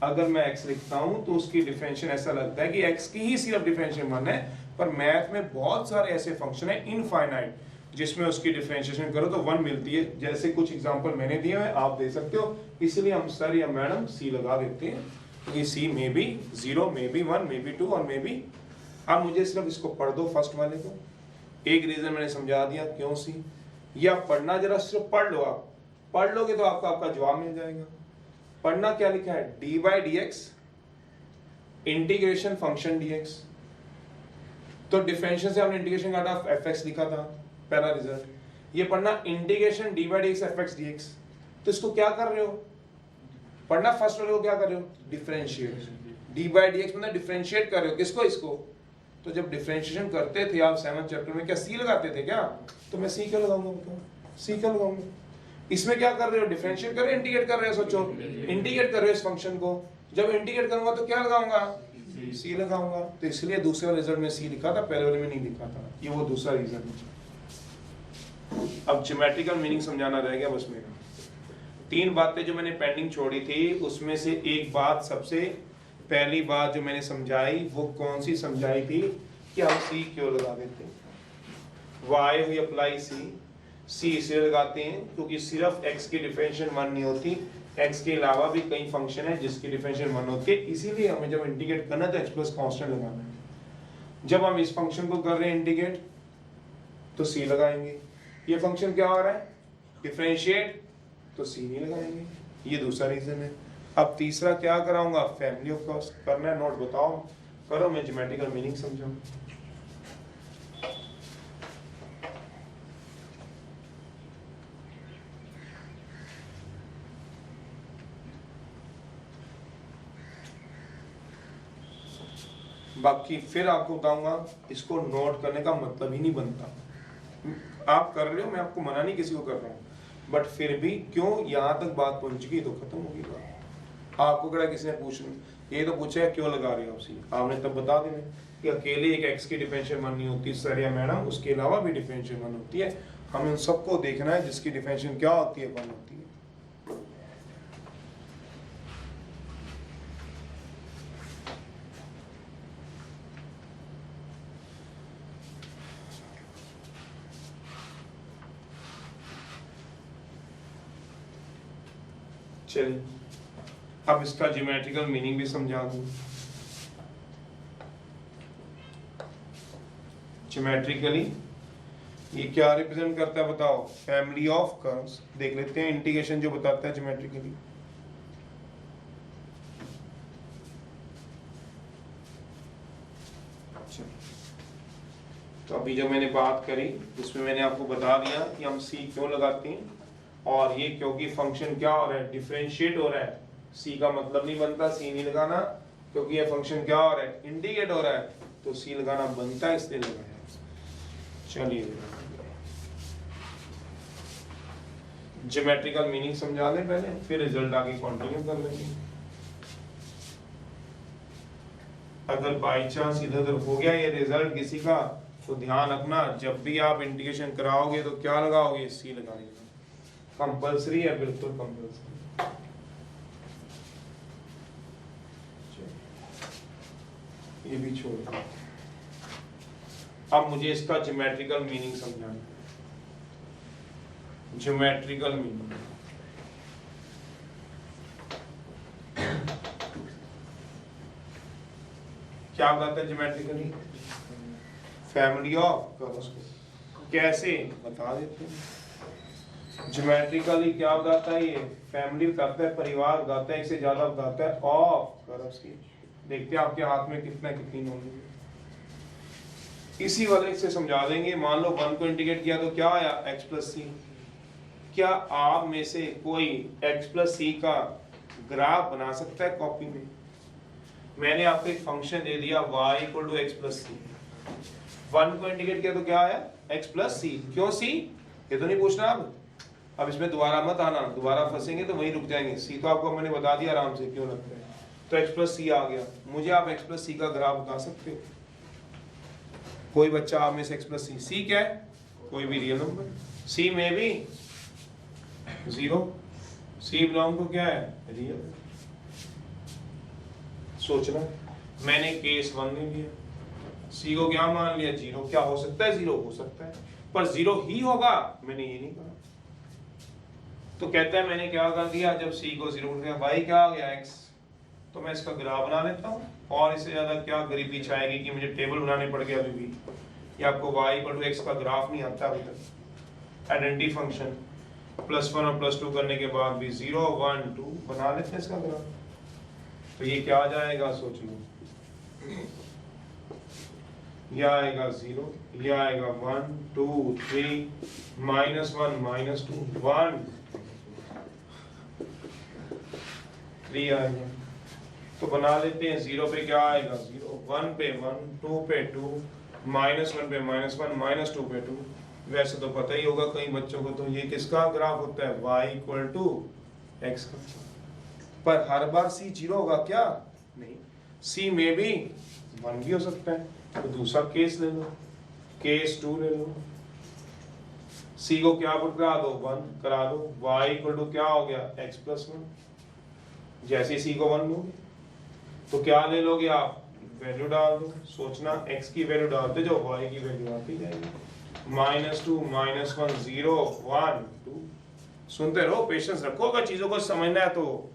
अगर मैं x लिखता हूं तो उसकी डिफरेंशिएशन ऐसा लगता है कि x की ही सिर्फ डिफरेंशिएशन 1 है, पर मैथ में बहुत सारे ऐसे फंक्शन है इनफाइनाइट जिसमें उसकी डिफरेंशिएशन करो तो 1 मिलती है। जैसे कुछ एग्जांपल मैंने दिए हैं, आप दे सकते हो, इसलिए हम सर या मैडम c लगा देते हैं, क्योंकि c में भी 0 में भी 1 में भी 2 और में भी। अब मुझे सिर्फ इसको पढ़ दो, फर्स्ट वाले को, एक रीजन मैंने समझा दिया क्यों c, या पढ़ना जरा सिर्फ पढ़ लो, आप पढ़ लोगे तो आपका जवाब मिल जाएगा। पढ़ना क्या लिखा है, dy dx integration function dx, तो डिफरेंशियल से हमने इंटीग्रेशन काटा, fx लिखा था पहला रिजल्ट। ये पढ़ना integration dy dx fx dx, तो इसको क्या कर रहे हो, पढ़ना फर्स्ट वाले को क्या कर रहे हो, डिफरेंशिएट, dy dx मतलब डिफरेंशिएट कर रहे हो किसको, इसको। तो जब डिफरेंशिएशन करते थे आप 7th चैप्टर में, क्या c लगाते थे क्या? तो मैं c क्यों लगाऊंगा, बताओ c क्यों लगाऊंगा? इसमें क्या कर रहे हो, डिफरेंशिएट कर रहे हो, इंटीग्रेट कर रहे हो, सोचो इंटीग्रेट कर रहे हो इस फंक्शन को, जब इंटीग्रेट करूंगा तो क्या लगाऊंगा, c लगाऊंगा। तो इसलिए दूसरे वाले रिजल्ट में c लिखा था, पहले वाले में नहीं लिखा था, ये वो दूसरा रीजन है। अब ज्योमेट्रिकल मीनिंग समझाना रह गया बस मेरा। 3 बातें जो मैंने पेंडिंग छोड़ी थी, उसमें से एक बात, सबसे पहली बात जो मैंने समझाई वो कौन सी समझाई थी कि हम c क्यों लगा देते हैं, वाई वी अप्लाई c इसलिए लगाते हैं क्योंकि सिर्फ x की डिफरेंशिएशन 1 नहीं होती, x के अलावा भी कई फंक्शन है जिसकी डिफरेंशिएशन 1 होती है, इसीलिए हमें जब इंटीग्रेट करना है तो x प्लस कांस्टेंट लगाना है। जब हम इस फंक्शन को कर रहे हैं इंटीग्रेट तो c लगाएंगे, ये फंक्शन क्या हो रहा है डिफरेंशिएट, तो c नहीं लगाएंगे, ये दूसरा रीजन है। अब तीसरा क्या कराऊंगा, फैमिली ऑफ कर्व्स करना है, नोट बताओ करो, मैं ज्योमेट्रिकल मीनिंग समझाऊं। बाकी फिर आपको बताऊंगा, इसको नोट करने का मतलब ही नहीं बनता, आप कर रहे हो, मैं आपको मना नहीं किसी को कर रहा हूँ, बट फिर भी क्यों यहाँ तक बात पहुंच गई तो खत्म होगी बात। आपको क्या किसी ने पूछना, ये तो पूछा है क्यों लगा रहे हो आपसे, आपने तब बता देना कि अकेले एक x की डिफरेंशिएशन 1 नहीं होती सर या मैडम, उसके अलावा भी डिफरेंशिएशन 1 होती है, हमें उन सबको देखना है जिसकी डिफरेंशिएशन क्या होती है, 1 होती है। चलिए अब इसका ज्योमेट्रिकल मीनिंग भी समझा दूं। ज्योमेट्रिकली ये क्या रिप्रेजेंट करता है बताओ, फैमिली ऑफ कर्व्स। देख लेते हैं इंटीग्रेशन जो बताता है ज्योमेट्रिकली। तो अभी जो मैंने बात करी उसमें मैंने आपको बता दिया कि हम c क्यों लगाते हैं, और ये क्योंकि फंक्शन क्या हो रहा है, डिफरेंशिएट हो रहा है, c का मतलब नहीं बनता, c नहीं लगाना, क्योंकि ये फंक्शन क्या हो रहा है, इंडिकेट हो रहा है, तो सी लगाना बनता है, इसलिए लगाया। चलिए ज्योमेट्रिकल मीनिंग समझा दें पहले, फिर रिजल्ट आगे कंटिन्यू कर लेंगे। अगर बाई चांस इधर उधर हो गया ये रिजल्ट किसी का, तो ध्यान रखना जब भी आप इंटीग्रेशन कराओगे तो क्या लगाओगे, सी लगाएंगे। कंपल्सरी है, बिल्कुल कंपल्सरी। ये भी छोड़ दो। अब मुझे इसका ज्योमेट्रिकल मीनिंग समझाना। ज्योमेट्रिकल मीनिंग क्या बताता है ज्योमेट्रिकली? फैमिली ऑफ कर्व्स को कैसे बता देते हैं। ज्योमेट्रिकली क्या बताता है ये? फैमिली बताता है, परिवार बताता है, इससे ज्यादा बताता है ऑफ कर्व्स की। देखते हैं आपके हाथ में कितना कितनी नॉलेज है। इसी वाले से समझा देंगे। मान लो 1 को इंटीग्रेट किया तो क्या आया, x प्लस सी। क्या आप में से कोई x प्लस सी का ग्राफ बना सकता है कॉपी में? मैंने आपको एक फंक्शन दे दिया y equal to x plus c. 1 को इंटीग्रेट किया तो क्या आया, x प्लस सी। क्यों सी, ये तो नहीं पूछना अब इसमें दोबारा मत आना, दोबारा फंसेंगे तो वहीं रुक जाएंगे। सी तो आपको मैंने बता दिया आराम से क्यों लगता है, तो x प्लस सी आ गया। मुझे आप x प्लस सी का ग्राफ बता सकते हो? कोई बच्चा आप में से x प्लस सी, सी क्या है, कोई भी रियल नंबर। सी में भी 0, सी बिलोंग टू क्या है, रियल। सोचना, मैंने केस 1 ले लिया, सी को क्या मान लिया, 0। क्या हो सकता है, 0 हो सकता है, पर 0 ही होगा, मैंने ये नहीं कहा। तो कहता है मैंने क्या कर दिया, जब सी को 0 कर दिया, y क्या आ गया, x। तो मैं इसका ग्राफ बना लेता हूँ। और इससे ज्यादा क्या गरीबी छाएगी कि मुझे टेबल बनाने पड़ गया अभी भी। ये आपको y इक्वल टू x का ग्राफ नहीं आता अभी तक। आइडेंटिटी फंक्शन +1 और +2 करने के बाद भी 0 1 2 बना लेते हैं इसका ग्राफ। तो ये क्या आ जाएगा, सोच लो। ये आएगा 0, ये आएगा 1 2 3 -1 -2 1 3 आएगा। तो बना लेते हैं। 0 पे क्या आएगा, 0, 1 पे 1, 2 पे 2, -1 पे -1, -2 पे 2। वैसे तो पता ही होगा कई बच्चों को, तो ये किसका ग्राफ होता है, y इक्वल टू x का। पर हर बार c 0 होगा क्या, नहीं। c में भी 1 भी हो सकता है। तो दूसरा केस ले लो, केस 2 ले लो। c को क्या पुट करा दो, 1 करा दो। y इक्वल टू क्या हो गया, x प्लस 1। जैसे c को 1 लोगे तो क्या ले लोगे आप, वैल्यू डाल दो। सोचना, x की वैल्यू डालते जाओ, y की वैल्यू आती जाएगी। -2 -1 0 1 2। सुनते रहो, पेशेंस रखो। अगर चीजों को समझना है तो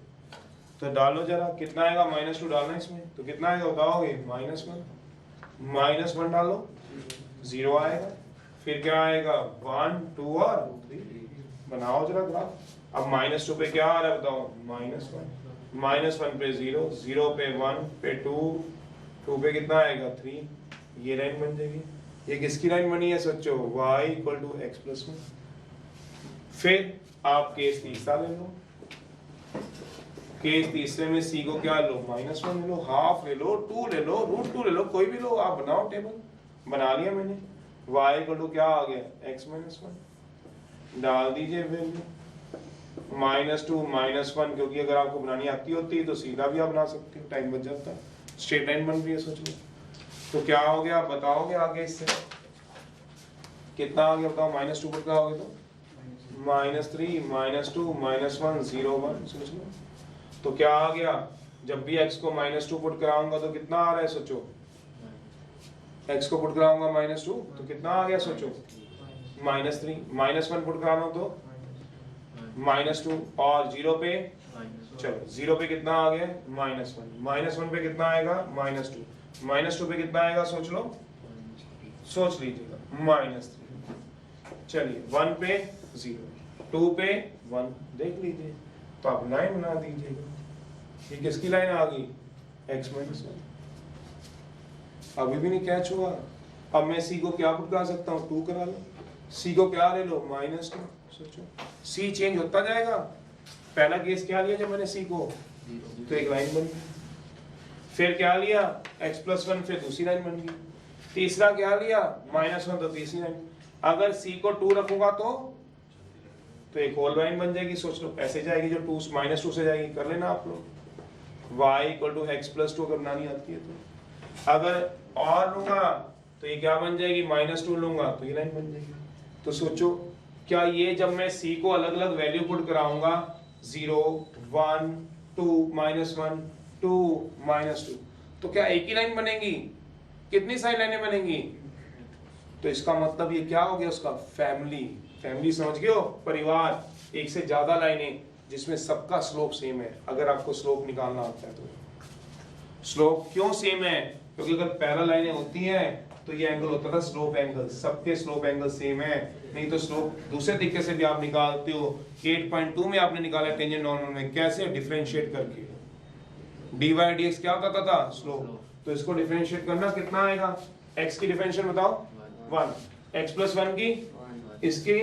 डालो जरा। कितना आएगा, -2 डालना इसमें, तो कितना आएगा बताओगे, -1 डालो, 0 आएगा। फिर क्या आएगा, 1 2 और 3। बनाओ जरा ग्राफ। अब -2 पे क्या आ रहा है बताओ, -1 पे 0, 0 पे 1 पे 2, 2 पे कितना आएगा, 3। ये लाइन बन जाएगी। ये किसकी लाइन बनी है, सोचो, y equal to x plus 1। फिर आप केस तीसरा ले लो। केस तीसरे में c को क्या लो, -1 ले लो, हाफ ले लो, 2 ले लो, √2 ले लो, कोई भी लो। आप बनाओ टेबल। बना लिया मैंने। y इक्वल टू क्या आ गया, x -1। डाल दीजिए वैल्यू। -2 -1, क्योंकि अगर आपको बनानी आती होती है तो सीधा भी आप बना सकते हो, टाइम बच जाता है। स्ट्रेट लाइन बन रही है, सोच लो। तो क्या हो गया, आप बताओगे आगे इससे कितना आ गया बताओ। -2 पर क्या हो गया, तो -3 -2 -1 0 1। सोच लो तो क्या आ गया। जब भी x को -2 पुट कराऊंगा तो कितना आ रहा है, सोचो। x को पुट कराऊंगा -2 तो कितना आ गया, सोचो, -3। -1 पुट कराना तो -2 और 0 पे, चलो 0 पे कितना आ गया, -1। -1 पे कितना आएगा, -2। -2 पे कितना आएगा, सोच लो, सोच लीजिएगा, -3। चलिए 1 पे 0, 2 पे 1, देख लीजिए। तो आप लाइन बना दीजिएगा। ये किसकी लाइन आ गई, x -1। अभी भी नहीं कैच हुआ। अब मैं c को क्या पुट करा सकता हूँ, 2 करा लो। c को क्या ले लो, -2। सोचो, c चेंज होता जाएगा। पहला केस क्या लिया जब मैंने c को, तो एक लाइन बनी। फिर क्या लिया x प्लस 1, फिर दूसरी लाइन बन गई। तीसरा क्या लिया -1, तो तीसरी लाइन। अगर c को 2 रखूंगा तो एक होल लाइन बन जाएगी। सोच लो ऐसे जाएगी जो -2 से जाएगी, कर लेना आप लोग। y = x + 2 अगर बनानी आती है तो। अगर और लूंगा तो ये क्या बन जाएगी, -2 लूंगा तो ये लाइन बन जाएगी। तो सोचो क्या ये जब मैं c को अलग अलग वैल्यू पुट कराऊंगा 0 1 2 -1 2 -2, तो क्या एक ही लाइन बनेगी, कितनी सारी लाइनें बनेंगी? तो इसका मतलब ये क्या हो गया उसका फैमिली समझ गए हो, परिवार, एक से ज्यादा लाइनें जिसमें सबका स्लोप सेम है। अगर आपको स्लोप निकालना आता है तो स्लोप क्यों सेम है, क्योंकि अगर पैरेलल लाइनें होती हैं तो ये एंगल होता था स्लोप एंगल, सबके स्लोप एंगल सेम है। नहीं तो स्लोप दूसरे तरीके से भी आप निकालते हो। 8.2 में आपने निकाला टेंजेंट नॉर्मल में, कैसे? डिफरेंशिएट करके। dy dx क्या होता था? स्लोप। तो इसको डिफरेंशिएट करना कितना आएगा? x की डिफरेंशिएट बताओ 1, x + 1 की इसकी,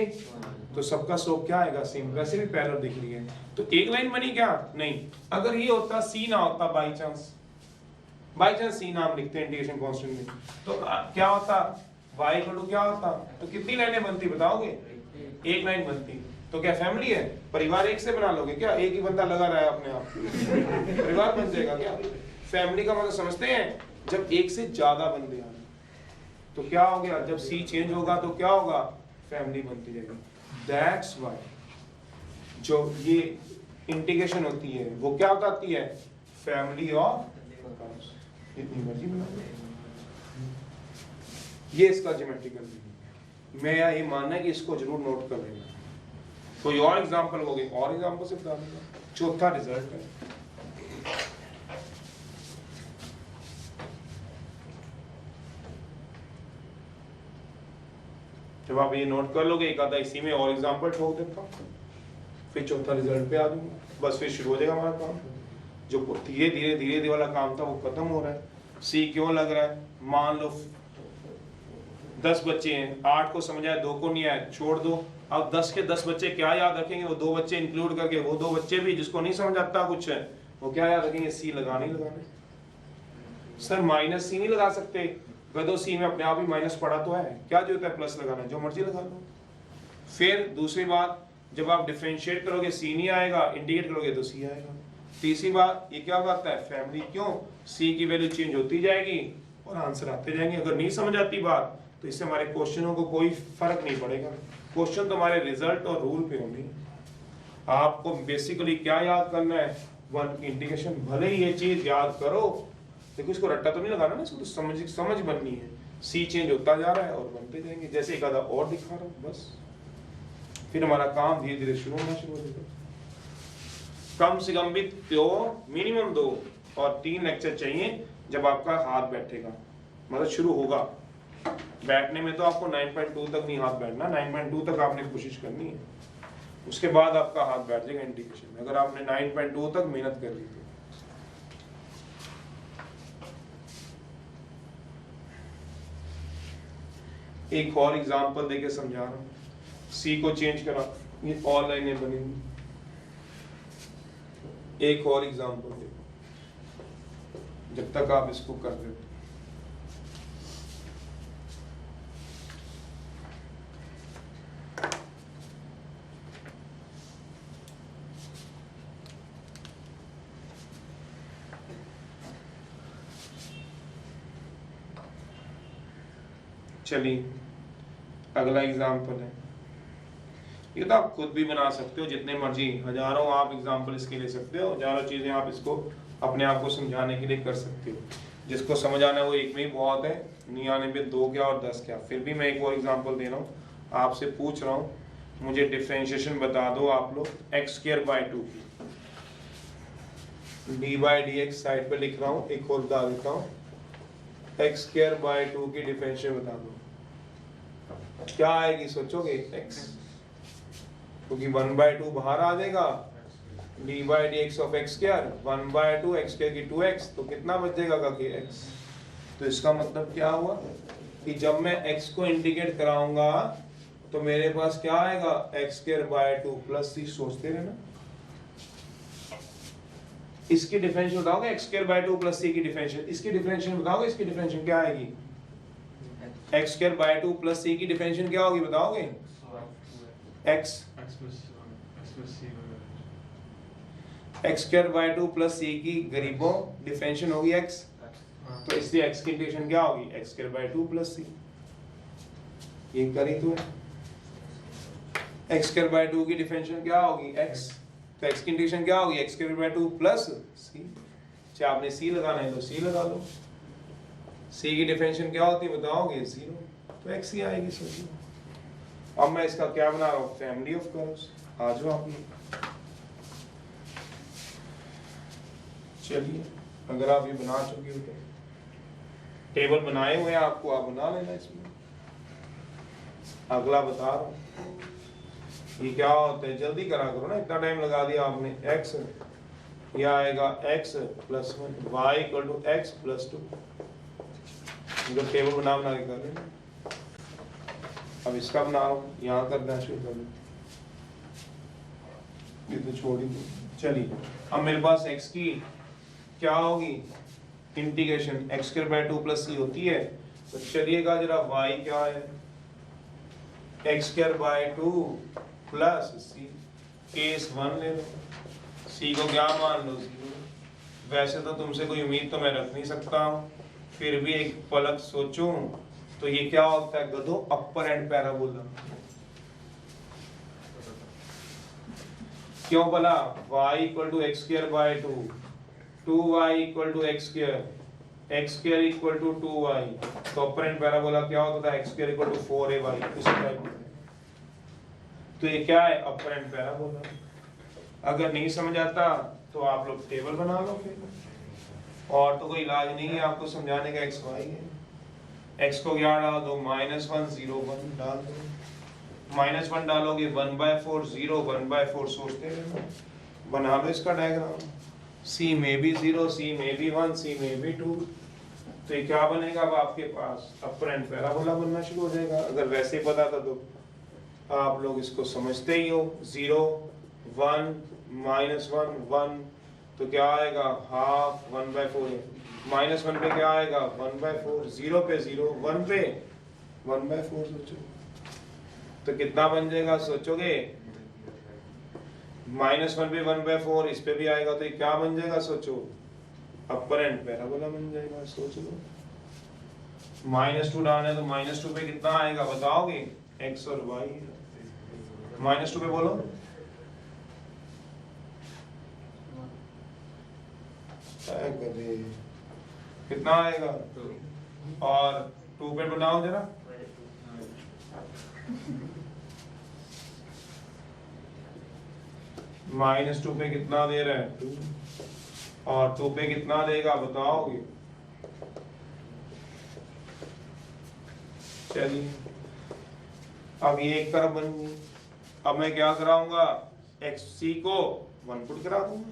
तो सबका स्लोप क्या आएगा? सेम। वैसे भी पैरेलल दिख रही है तो एक लाइन बनी क्या? नहीं। अगर ये होता c ना होता, बाई चांस c नाम लिखते हैं इंटीग्रेशन कांस्टेंट में, तो क्या होता? y = क्या होता? तो कितनी लाइनें बनती बताओगे? एक लाइन बनती। तो क्या फैमिली है, परिवार एक से बना लोगे क्या? एक ही बंदा लगा रहा है अपने आप, परिवार बन जाएगा क्या? फैमिली का मतलब समझते हैं जब एक से ज्यादा बंदे आ रहे तो क्या हो गया, जब c चेंज होगा तो क्या होगा? फैमिली बनती जाएगी। दैट्स व्हाई जो ये इंटीग्रेशन होती है वो क्या बताती है? फैमिली ऑफ इतनी मर्जी बना। ये इसका ज्योमेट्रिकल मैं ये मानना है कि इसको जरूर नोट कर लेना। कोई और एग्जांपल हो गई, और एग्जांपल से बता दूंगा। चौथा रिजल्ट है, जब आप ये नोट कर लोगे एक आधा इसी में और एग्जांपल ठोक देता हूं, फिर चौथा रिजल्ट पे आ जाऊंगा। बस फिर शुरू हो जाएगा हमारा काम। जो धीरे धीरे वाला काम था वो खत्म हो रहा है। सी क्यों लग रहा है? मान लो 10 बच्चे हैं, 8 को समझ आया, 2 को नहीं आया, छोड़ दो। अब 10 के 10 बच्चे क्या याद रखेंगे? वो 2 बच्चे इंक्लूड करके, वो 2 बच्चे भी जिसको नहीं समझ आता कुछ है वो क्या याद रखेंगे? सी लगाने। सर -c नहीं लगा सकते, गदो सी में अपने आप ही माइनस पड़ा तो है, क्या जरूरत है प्लस लगाना? जो मर्जी लगा लो। फिर दूसरी बात, जब आप डिफरेंशिएट करोगे सी नहीं आएगा, इंटीग्रेट करोगे तो सी आएगा। तीसरी बात, ये क्या करता है? फैमिली। क्यों? सी की वैल्यू चेंज होती जाएगी और आंसर आते जाएंगे। अगर नहीं समझ आती बात तो इससे हमारे क्वेश्चनों को कोई फर्क नहीं पड़ेगा। क्वेश्चन तो हमारे रिजल्ट और रूल पे होंगे। आपको बेसिकली क्या याद करना है? 1 इंटीग्रेशन। भले ही ये चीज याद करो, देखो इसको रट्टा तो नहीं लगाना ना, इसको तो समझ बननी है। सी चेंज होता जा रहा है और बनते जाएंगे, जैसे एक आधा और दिखा रहा हूं बस। फिर हमारा काम धीरे धीरे शुरू होना शुरू हो जाएगा। कम से कम भी 2, मिनिमम 2 और 3 लेक्चर चाहिए जब आपका हाथ बैठेगा, मतलब शुरू होगा। बैठने में तो आपको 9.2 तक नहीं हाथ बैठना, 9.2 तक आपने कोशिश करनी है, उसके बाद आपका हाथ बैठ जाएगा इंटीग्रेशन में, अगर आपने 9.2 तक मेहनत कर ली तो। एक और एग्जांपल देके समझा रहा हूं। सी को चेंज करा, ये और लाइनें बनेंगी। एक और एग्जांपल देखो जब तक आप इसको कर रहे हो। चलिए अगला एग्जांपल है। ये तो आप खुद भी बना सकते हो, जितने मर्जी हजारों आप एग्जांपल इसके ले सकते हो, हजारों चीजें आप इसको अपने आप को समझाने के लिए कर सकते हो। जिसको समझ आना है वो एक में ही बहुत है, नहीं आने पे 2 क्या और 10 क्या। फिर भी मैं एक और एग्जांपल दे रहा हूँ, आपसे पूछ रहा हूँ मुझे डिफरेंशिएशन बता दो आप लोग x²/2 की। dy/dx साइड पे लिख रहा हूँ, एक और बता देता हूँ, x²/2 की डिफरेंशिएशन बता दो। क्या आएगी सोचोगे? x, क्योंकि 1/2 बाहर आ जाएगा, dy/dx ऑफ x², 1/2 x² की 2x, तो कितना बचेगा का कि x। तो इसका मतलब क्या हुआ कि जब मैं x को इंटीग्रेट कराऊंगा तो मेरे पास क्या आएगा? x²/2 plus c। सोचते रहना, इसकी डिफरेंशियल बताओगे x square by 2 plus c की डिफरेंशियल, इसकी डिफरेंशियल बताओगे, इसकी डिफरेंशियल क्या आएगी? X square by 2 plus c की डिफरेंशियल क्या होगी बताओगे? X x square by 2 plus c की गरीबों डिफरेंशियल होगी एक्स, तो इसलिए एक्स की इंटीग्रेशन क्या होगी? एक्स स्क्वायर बाय 2 प्लस सी। ये करी तो एक्स स्क्वायर बाय 2 की डिफरेंशियल क्या होगी? एक्स, तो एक्स की इंटीग्रेशन क्या होगी? एक्स स्क्वायर बाय 2 प्लस सी। चाहे आपने सी लगाना है तो सी लगा लो। सी की डिफरेंशियल क्या होती है बताओगे? 0, तो एक्स ही आएगी। सोचो अब मैं इसका क्या बना रहा हूँ? Family of curves. आ जाओ आप लोग, चलिए अगर आप ये बना चुके हो तो टेबल बनाए हुए हैं आपको, आप बना लेना। इसमें अगला बता रहा हूँ, ये क्या होता है, जल्दी करा करो ना, इतना टाइम लगा दिया आपने। x यह आएगा x plus 1, y equal to x plus 2। मतलब टेबल बना के कर लेना। अब इसका बना रहा हूँ, यहाँ करना शुरू कर लो, ये तो छोड़ ही दो। चलिए अब मेरे पास x की क्या होगी integration, x square by 2 plus c होती है। तो चलिएगा जरा y क्या है, x square by 2 plus c. Case 1 ले लो, सी को क्या मान लो? 0। वैसे तो तुमसे कोई उम्मीद तो मैं रख नहीं सकता हूँ, फिर भी एक पलक सोचूं तो ये क्या होता है गधो? अपर एंड पैराबोला। क्यों बोला? y equal to x square by 2, 2y equal to x square equal to 2y। तो अपर एंड पैराबोला क्या होता था? X square equal to 4ay। इस टाइप में तो ये क्या है? Upper end parabola. अगर नहीं समझ आता तो आप लोग टेबल बना लो फिर, और तो कोई इलाज नहीं है आपको समझाने का। एक्स वाई है, एक्स को क्या डाल दो? -1 0 1 डाल दो। -1 डालोगे 1/4 0 1/4 सोचते रहना। बना लो इसका डायग्राम। सी में भी 0, सी में भी 1, सी में भी 2। तो ये क्या बनेगा? अब आपके पास अपर एंड पैराबोला बनना शुरू हो जाएगा। अगर वैसे ही पता था तो आप लोग इसको समझते ही हो। 0 1 -1 1, तो क्या आएगा? हाफ 1/4 है। -1 पे क्या आएगा? 1/4। 0 पे 0, 1 पे 1/4। सोचो तो कितना बन जाएगा? सोचोगे -1 पे 1/4, इस पे भी आएगा तो ये क्या बन जाएगा? सोचो अपर एंड पैराबोला बन जाएगा। सोच लो -2 डालना है तो -2 पे कितना आएगा बताओगे? x और y। -2 पे बोलो। कितना आएगा? और 2 पे बनाओ जरा। -2 पे कितना दे रहा है? 2। और 2 पे कितना देगा बताओगे? चलिए अब ये एक तरफ बन गई। अब मैं क्या कराऊंगा? xc को 1 पुट करा दूंगा।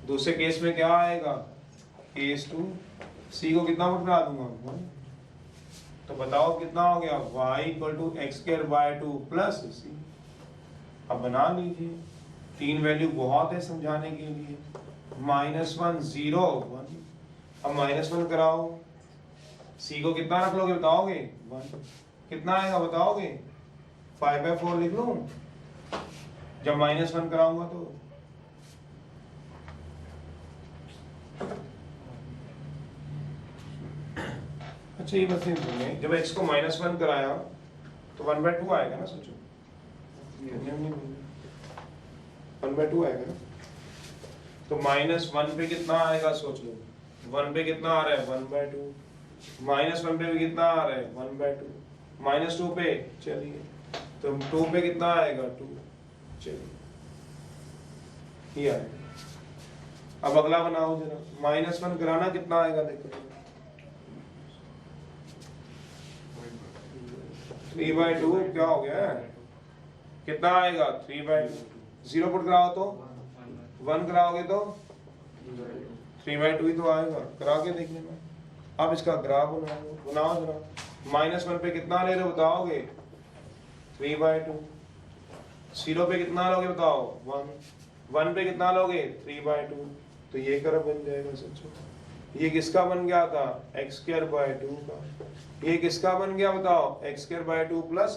दूसरे केस में क्या आएगा? केस 2, c को कितना पुट करा दूंगा? 1। तो बताओ कितना हो गया? y equal to x square by 2 plus c. अब बना लीजिए, 3 वैल्यू बहुत है समझाने के लिए। -1 0 1। अब -1 कराओ, c को कितना रख लोगे बताओगे? 1। कितना आएगा बताओगे? 5/4 लिख लूं जब -1 कराऊंगा तो। अच्छा ये बस जब x को -1 कराया तो 1/2 आएगा ना। सोचो 1/2 आएगा ना। तो -1 पे कितना आएगा? सोच लो 1 पे कितना आ रहा है? 1/2। -1 पे भी कितना आ रहा है? 1/2। -2 पे चलिए तो 2 पे कितना आएगा? 2। चलिए ये आएगा। अब अगला बनाओ जरा। -1 कराना कितना आएगा? देखो 3/2 क्या हो गया? कितना आएगा? 3/2। 0 पुट कराओ तो 1 कराओगे तो 3/2 ही तो आएगा। करा के देख लेना। अब इसका ग्राफ बनाओ जरा। -1 पे कितना ले रहे हो बताओगे? 3/2। 0 पे कितना लोगे बताओ? 1। 1 पे कितना लोगे? 3/2। तो ये कर्व बन जाएगा सोचो। ये किसका बन गया था? x²/2 का। ये किसका बन गया बताओ? x²/2 प्लस,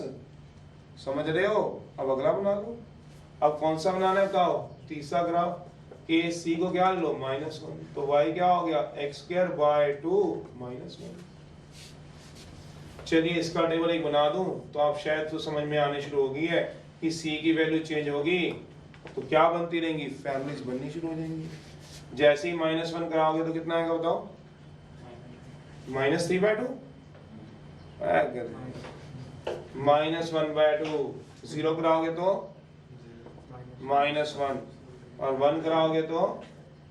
समझ रहे हो? अब अगला बना लो। अब कौन सा बनाना है बताओ? तीसरा ग्राफ। ए सी को क्या लो? -1। तो y क्या हो गया? x²/2 -1। चलिए इसका टेबल एक बना दूं तो आप शायद तो समझ में आने शुरू होगी है कि c की वैल्यू चेंज होगी तो क्या बनती रहेंगी? फैमिलीज बननी शुरू हो जाएंगी। जैसे ही -1 कराओगे तो कितना आएगा बताओ? -3/2। -1/2। 0 कराओगे तो -1 और 1 कराओगे तो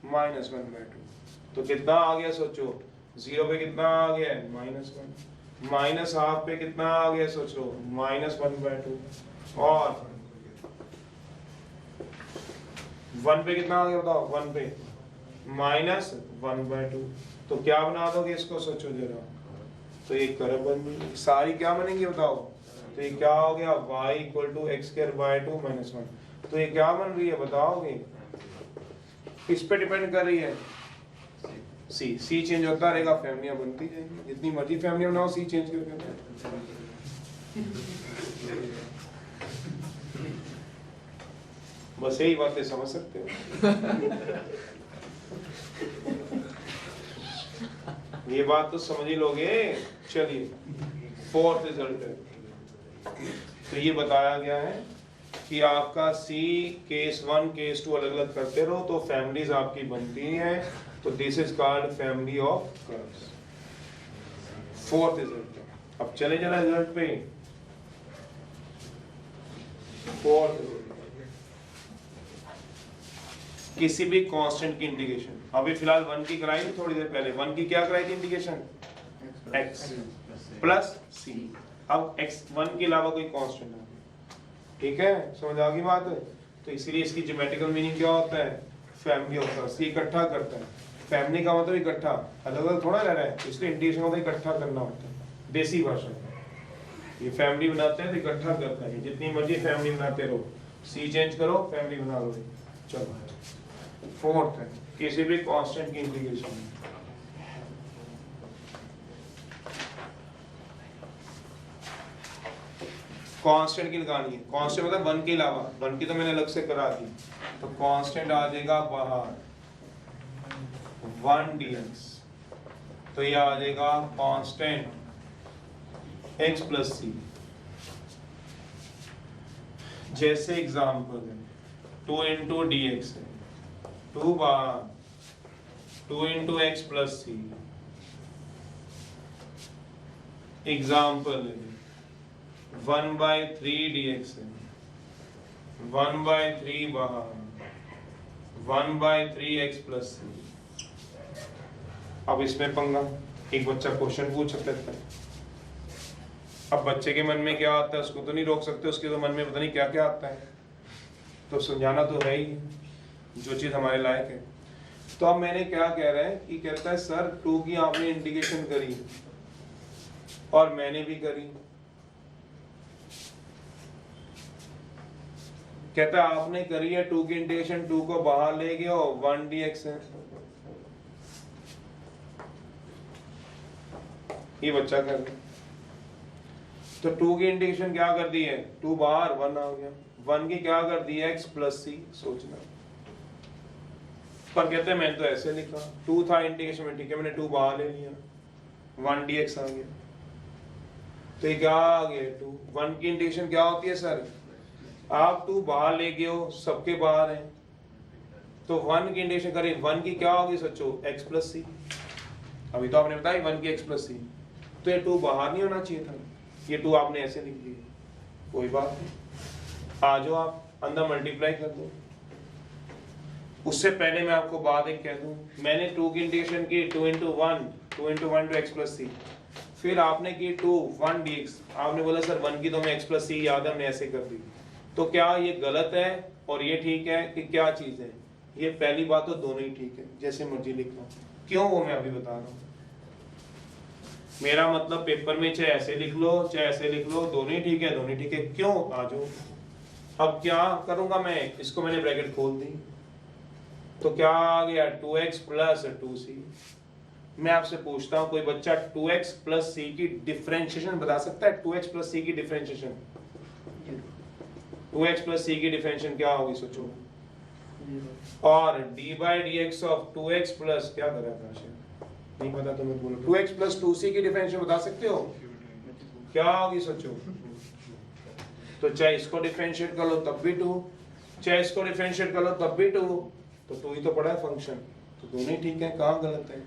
-1/2। तो कितना आ गया सोचो? 0 पे कितना आ गया? -1। -½ पे कितना आ गया सोचो? -1/2। और 1 पे कितना आ गया बताओ? 1 पे -1/2। तो क्या बना दोगे इसको सोचो जरा? तो ये कर्व बन गई। सारी क्या बनेंगी बताओ? तो ये क्या हो गया? y = x²/2 -1। तो ये क्या बन रही है बताओगे? किस पे डिपेंड कर रही है? सी चेंज होता रहेगा, फैमिलियां बनती जाएंगी। जितनी मर्जी फैमिली बनाओ, सी चेंज करके। बस यही बातें समझ सकते हो। ये बात तो समझ ही लोगे। चलिए 4th रिजल्ट है। तो ये बताया गया है कि आपका सी केस 1 केस 2 अलग अलग करते रहो तो फैमिलीज आपकी बनती हैं। तो this is called family of curves. 4th result. अब चले जरा रिजल्ट पे। 4th किसी भी कांस्टेंट की इंटीग्रेशन। अभी फिलहाल 1 की कराई थी थोड़ी देर पहले। 1 की क्या कराई थी इंटीग्रेशन? x plus c। अब x1 के अलावा कोई कांस्टेंट है, ठीक है? समझ आ गई बात? तो इसीलिए इसकी ज्योमेट्रिकल मीनिंग क्या होता है? Family of curves. ये इकट्ठा करता है। फैमिली का मतलब इकट्ठा, अलग अलग थोड़ा रह रहा है। इसलिए इंटीग्रेशन मतलब इकट्ठा करना होता है देसी भाषा में। ये फैमिली बनाते हैं तो इकट्ठा करता है। जितनी मर्जी फैमिली बनाते रहो, सी चेंज करो, फैमिली बना लो। चलो 4th है किसी भी कांस्टेंट की इंटीग्रेशन। कांस्टेंट की लगानी है। कांस्टेंट मतलब 1 के अलावा। 1 की तो मैंने अलग से करा दी। तो कांस्टेंट आ जाएगा बाहर 1 dx। तो ये आ जाएगा कांस्टेंट x प्लस c। जैसे एग्जाम्पल है 2 × dx है, 2 बार 2 × x प्लस c। एग्जाम्पल है 1/3 dx है, 1/3 बाहर 1/3 x प्लस c। अब इसमें पंगा, एक बच्चा क्वेश्चन पूछ सकता है। अब बच्चे के मन में क्या आता है उसको तो नहीं रोक सकते, उसके तो मन में पता नहीं क्या क्या आता है, तो समझाना तो है ही जो चीज़ हमारे लायक है। तो अब मैंने क्या कह रहा है कि कहता है सर 2 की आपने इंटीग्रेशन करी और मैंने भी करी। कहता है आपने करी है 2 की इंटीग्रेशन, 2 को बाहर ले गए और 1 dx है। ये बच्चा कर रहा है। तो 2 की इंटीग्रेशन क्या कर दी है? 2 बाहर 1 आ गया। 1 की क्या कर दी है? x plus c। सोचना। पर कहते हैं मैंने तो ऐसे लिखा, 2 था इंटीग्रेशन में, ठीक है, मैंने 2 बाहर ले लिया, 1 dx आ गया। तो ये क्या आ गया? 2। 1 की इंटीग्रेशन क्या होती है सर? आप 2 बाहर ले गए हो, सबके बाहर है, तो 1 की इंटीग्रेशन करें, 1 की क्या होगी सोचो? x plus c। अभी तो आपने बताया 1 की x प्लस c। तो ये 2 बाहर नहीं होना चाहिए था, ये 2 आपने ऐसे लिख दिया। कोई बात नहीं, आ जाओ आप अंदर मल्टीप्लाई कर दो। उससे पहले मैं आपको बात एक कह दूं, मैंने 2 की इंटीग्रेशन की 2 × 1 to x प्लस c। फिर आपने की 2 1 dx। आपने बोला सर 1 की तो मैं x प्लस c याद है, हमने ऐसे कर दी। तो क्या ये गलत है और ये ठीक है कि क्या चीज़ है? ये पहली बात तो दोनों ही ठीक है, जैसे मर्जी लिख लो। क्यों वो मैं अभी बता रहा हूँ। मेरा मतलब पेपर में चाहे ऐसे लिख लो चाहे ऐसे लिख लो, दोनों ही ठीक है, दोनों ही ठीक है। क्यों? आ जाओ। अब क्या करूंगा मैं? इसको मैंने ब्रैकेट खोल दी, तो क्या आ गया 2x प्लस 2c। मैं आपसे पूछता हूं कोई बच्चा 2x प्लस c की डिफरेंशिएशन बता सकता है? 2x प्लस c की डिफरेंशिएशन, 2x प्लस c की डिफरेंशिएशन क्या होगी सोचो। और d by dx of 2x plus क्या करा था? नहीं पता तो मत बोलो। 2x प्लस 2c की डिफरेंशिएशन बता सकते हो क्या होगी सोचो। तो चाहे इसको डिफरेंशिएट कर लो तब भी 2, चाहे इसको डिफरेंशिएट कर लो तब भी 2, तो 2 ही तो पड़ा है फंक्शन, तो दोनों ही ठीक है, कहाँ गलत है?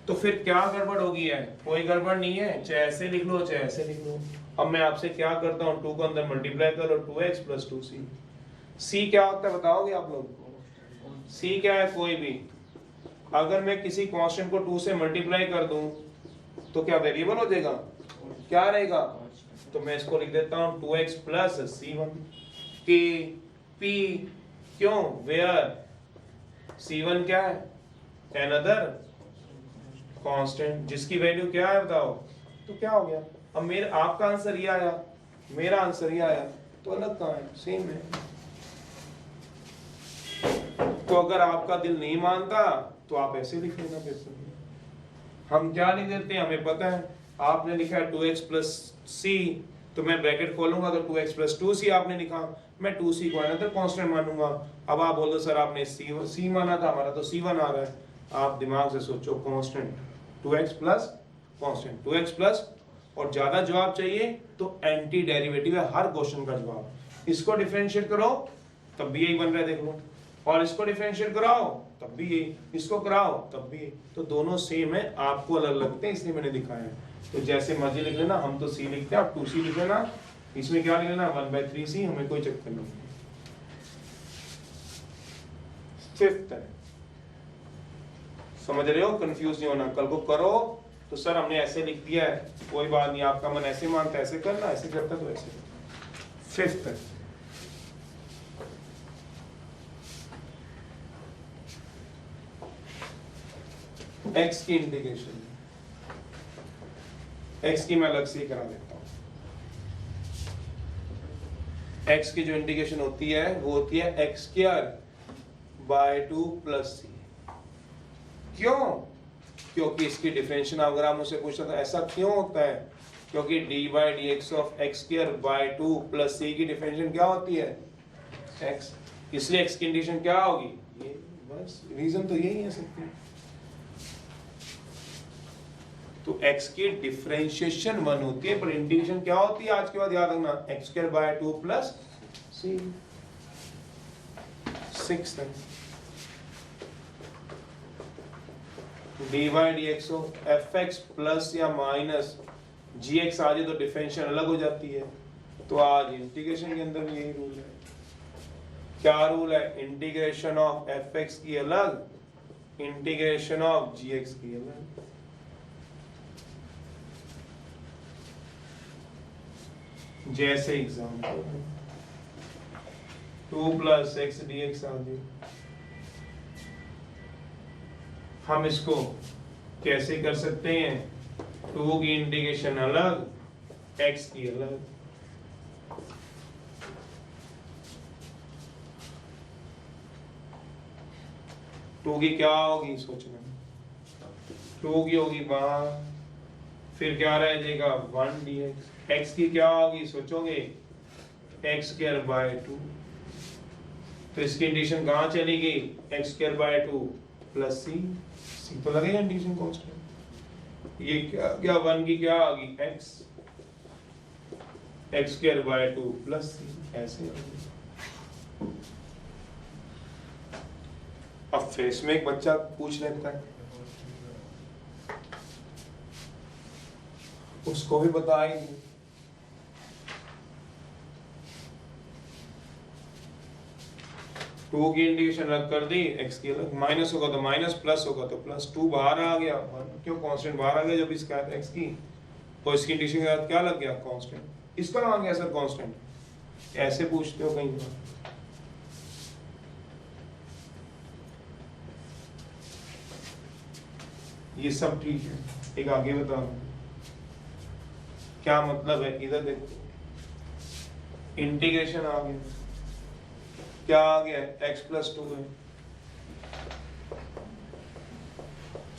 तो फिर क्या गड़बड़ होगी है? कोई गड़बड़ नहीं है, चाहे ऐसे लिख लो चाहे ऐसे लिख लो। अब मैं आपसे क्या करता हूँ, 2 को अंदर मल्टीप्लाई कर लो, 2x प्लस 2c। c क्या होता है बताओगे आप लोग? c क्या है? कोई भी अगर मैं किसी कांस्टेंट को 2 से मल्टीप्लाई कर दूं तो क्या वेरिएबल हो जाएगा? क्या रहेगा? तो मैं इसको लिख देता हूं 2x plus c1 k p। क्यों? वेयर c1 क्या है? अनदर कांस्टेंट जिसकी वैल्यू क्या है बताओ। तो क्या हो गया? अब मेरा आपका आंसर ये आया, मेरा आंसर ये आया, तो अलग कहाँ है? सेम है। तो अगर आपका दिल नहीं मानता तो आप ऐसे लिख लेना पेपर में। हम क्या लिख देते हैं, हमें पता है। आपने लिखा है 2x प्लस c, तो मैं ब्रैकेट खोलूंगा तो 2x प्लस 2c आपने लिखा, मैं 2c को अनदर कांस्टेंट मानूंगा। अब आप बोल दो सर आपने c माना था, हमारा तो c1 आ रहा है। आप दिमाग से सोचो, constant 2x plus constant 2x plus, और ज्यादा जवाब चाहिए तो एंटी डेरिवेटिव है हर क्वेश्चन का जवाब। इसको डिफरेंशिएट करो तब भी यही बन रहा है, देख लो, और इसको डिफरेंशिएट कराओ तब भी यही, इसको कराओ तब भी यही। तो दोनों सेम है, आपको अलग लगते हैं इसलिए मैंने दिखाया है। तो जैसे मर्जी लिख लेना, हम तो c लिखते हैं, आप 2c लिख लेना। इसमें क्या लिख लेना 1/3c, हमें कोई चक्कर नहीं। फिफ्थ है, समझ रहे हो? कंफ्यूज नहीं होना। कल को करो तो सर हमने ऐसे लिख दिया है, कोई बात नहीं, आपका मन ऐसे मानता है ऐसे करना, ऐसे करता तो ऐसे। फिफ्थ है, x की इंटीग्रेशन। x की मैं अलग से ही करा देता हूं। x की जो इंटीग्रेशन होती है वो होती है x²/2 + c। क्यों? क्योंकि इसकी डिफरेंशिएशन अगर आप मुझसे पूछते तो ऐसा क्यों होता है? क्योंकि d/dx ऑफ x²/2 + c की डिफरेंशिएशन क्या होती है? x, इसलिए x की इंटीग्रेशन क्या होगी? ये बस रीजन तो यही है सबके। तो x की डिफरेंशिएशन 1 होती है, पर इंटीग्रेशन क्या होती है आज के बाद याद रखना, x²/2 + c। 6 है d/dx ऑफ fx प्लस या माइनस gx आ जाए तो डिफरेंशिएशन अलग हो जाती है। तो आज इंटीग्रेशन के अंदर भी यही रूल है। क्या रूल है? इंटीग्रेशन ऑफ fx की अलग, इंटीग्रेशन ऑफ gx की अलग। जैसे एग्जाम्पल 2 + x dx आ गई, हम इसको कैसे कर सकते हैं? 2 की इंटीग्रेशन अलग, x की अलग। टू की क्या होगी सोचना, 2 की होगी बाहर, फिर क्या रह जाएगा 1 dx। x की क्या होगी सोचोगे, x²/2। तो इसकी इंटीग्रेशन कहाँ चली गई? x²/2 + c। c तो लगेगा इंटीग्रेशन कांस्टेंट। ये क्या 1 की क्या आ गई x, x²/2 + c, ऐसे। अब फिर इसमें एक बच्चा पूछ लेता है, उसको भी बताएंगे। टू की इंटीग्रेशन रद्द कर दी, x की अलग, माइनस होगा तो माइनस, प्लस होगा तो प्लस। 2 बाहर आ गया, क्यों? कांस्टेंट बाहर आ गया जब इसका x की, तो इसकी इंटीग्रेशन के बाद क्या लग गया? कांस्टेंट। इसका आ गया सर कांस्टेंट। ऐसे पूछते हो कई बार। ये सब ठीक है, एक आगे बताओ क्या मतलब है। इधर देखो, इंटीग्रेशन आ गया, क्या आ गया? x + 2 है,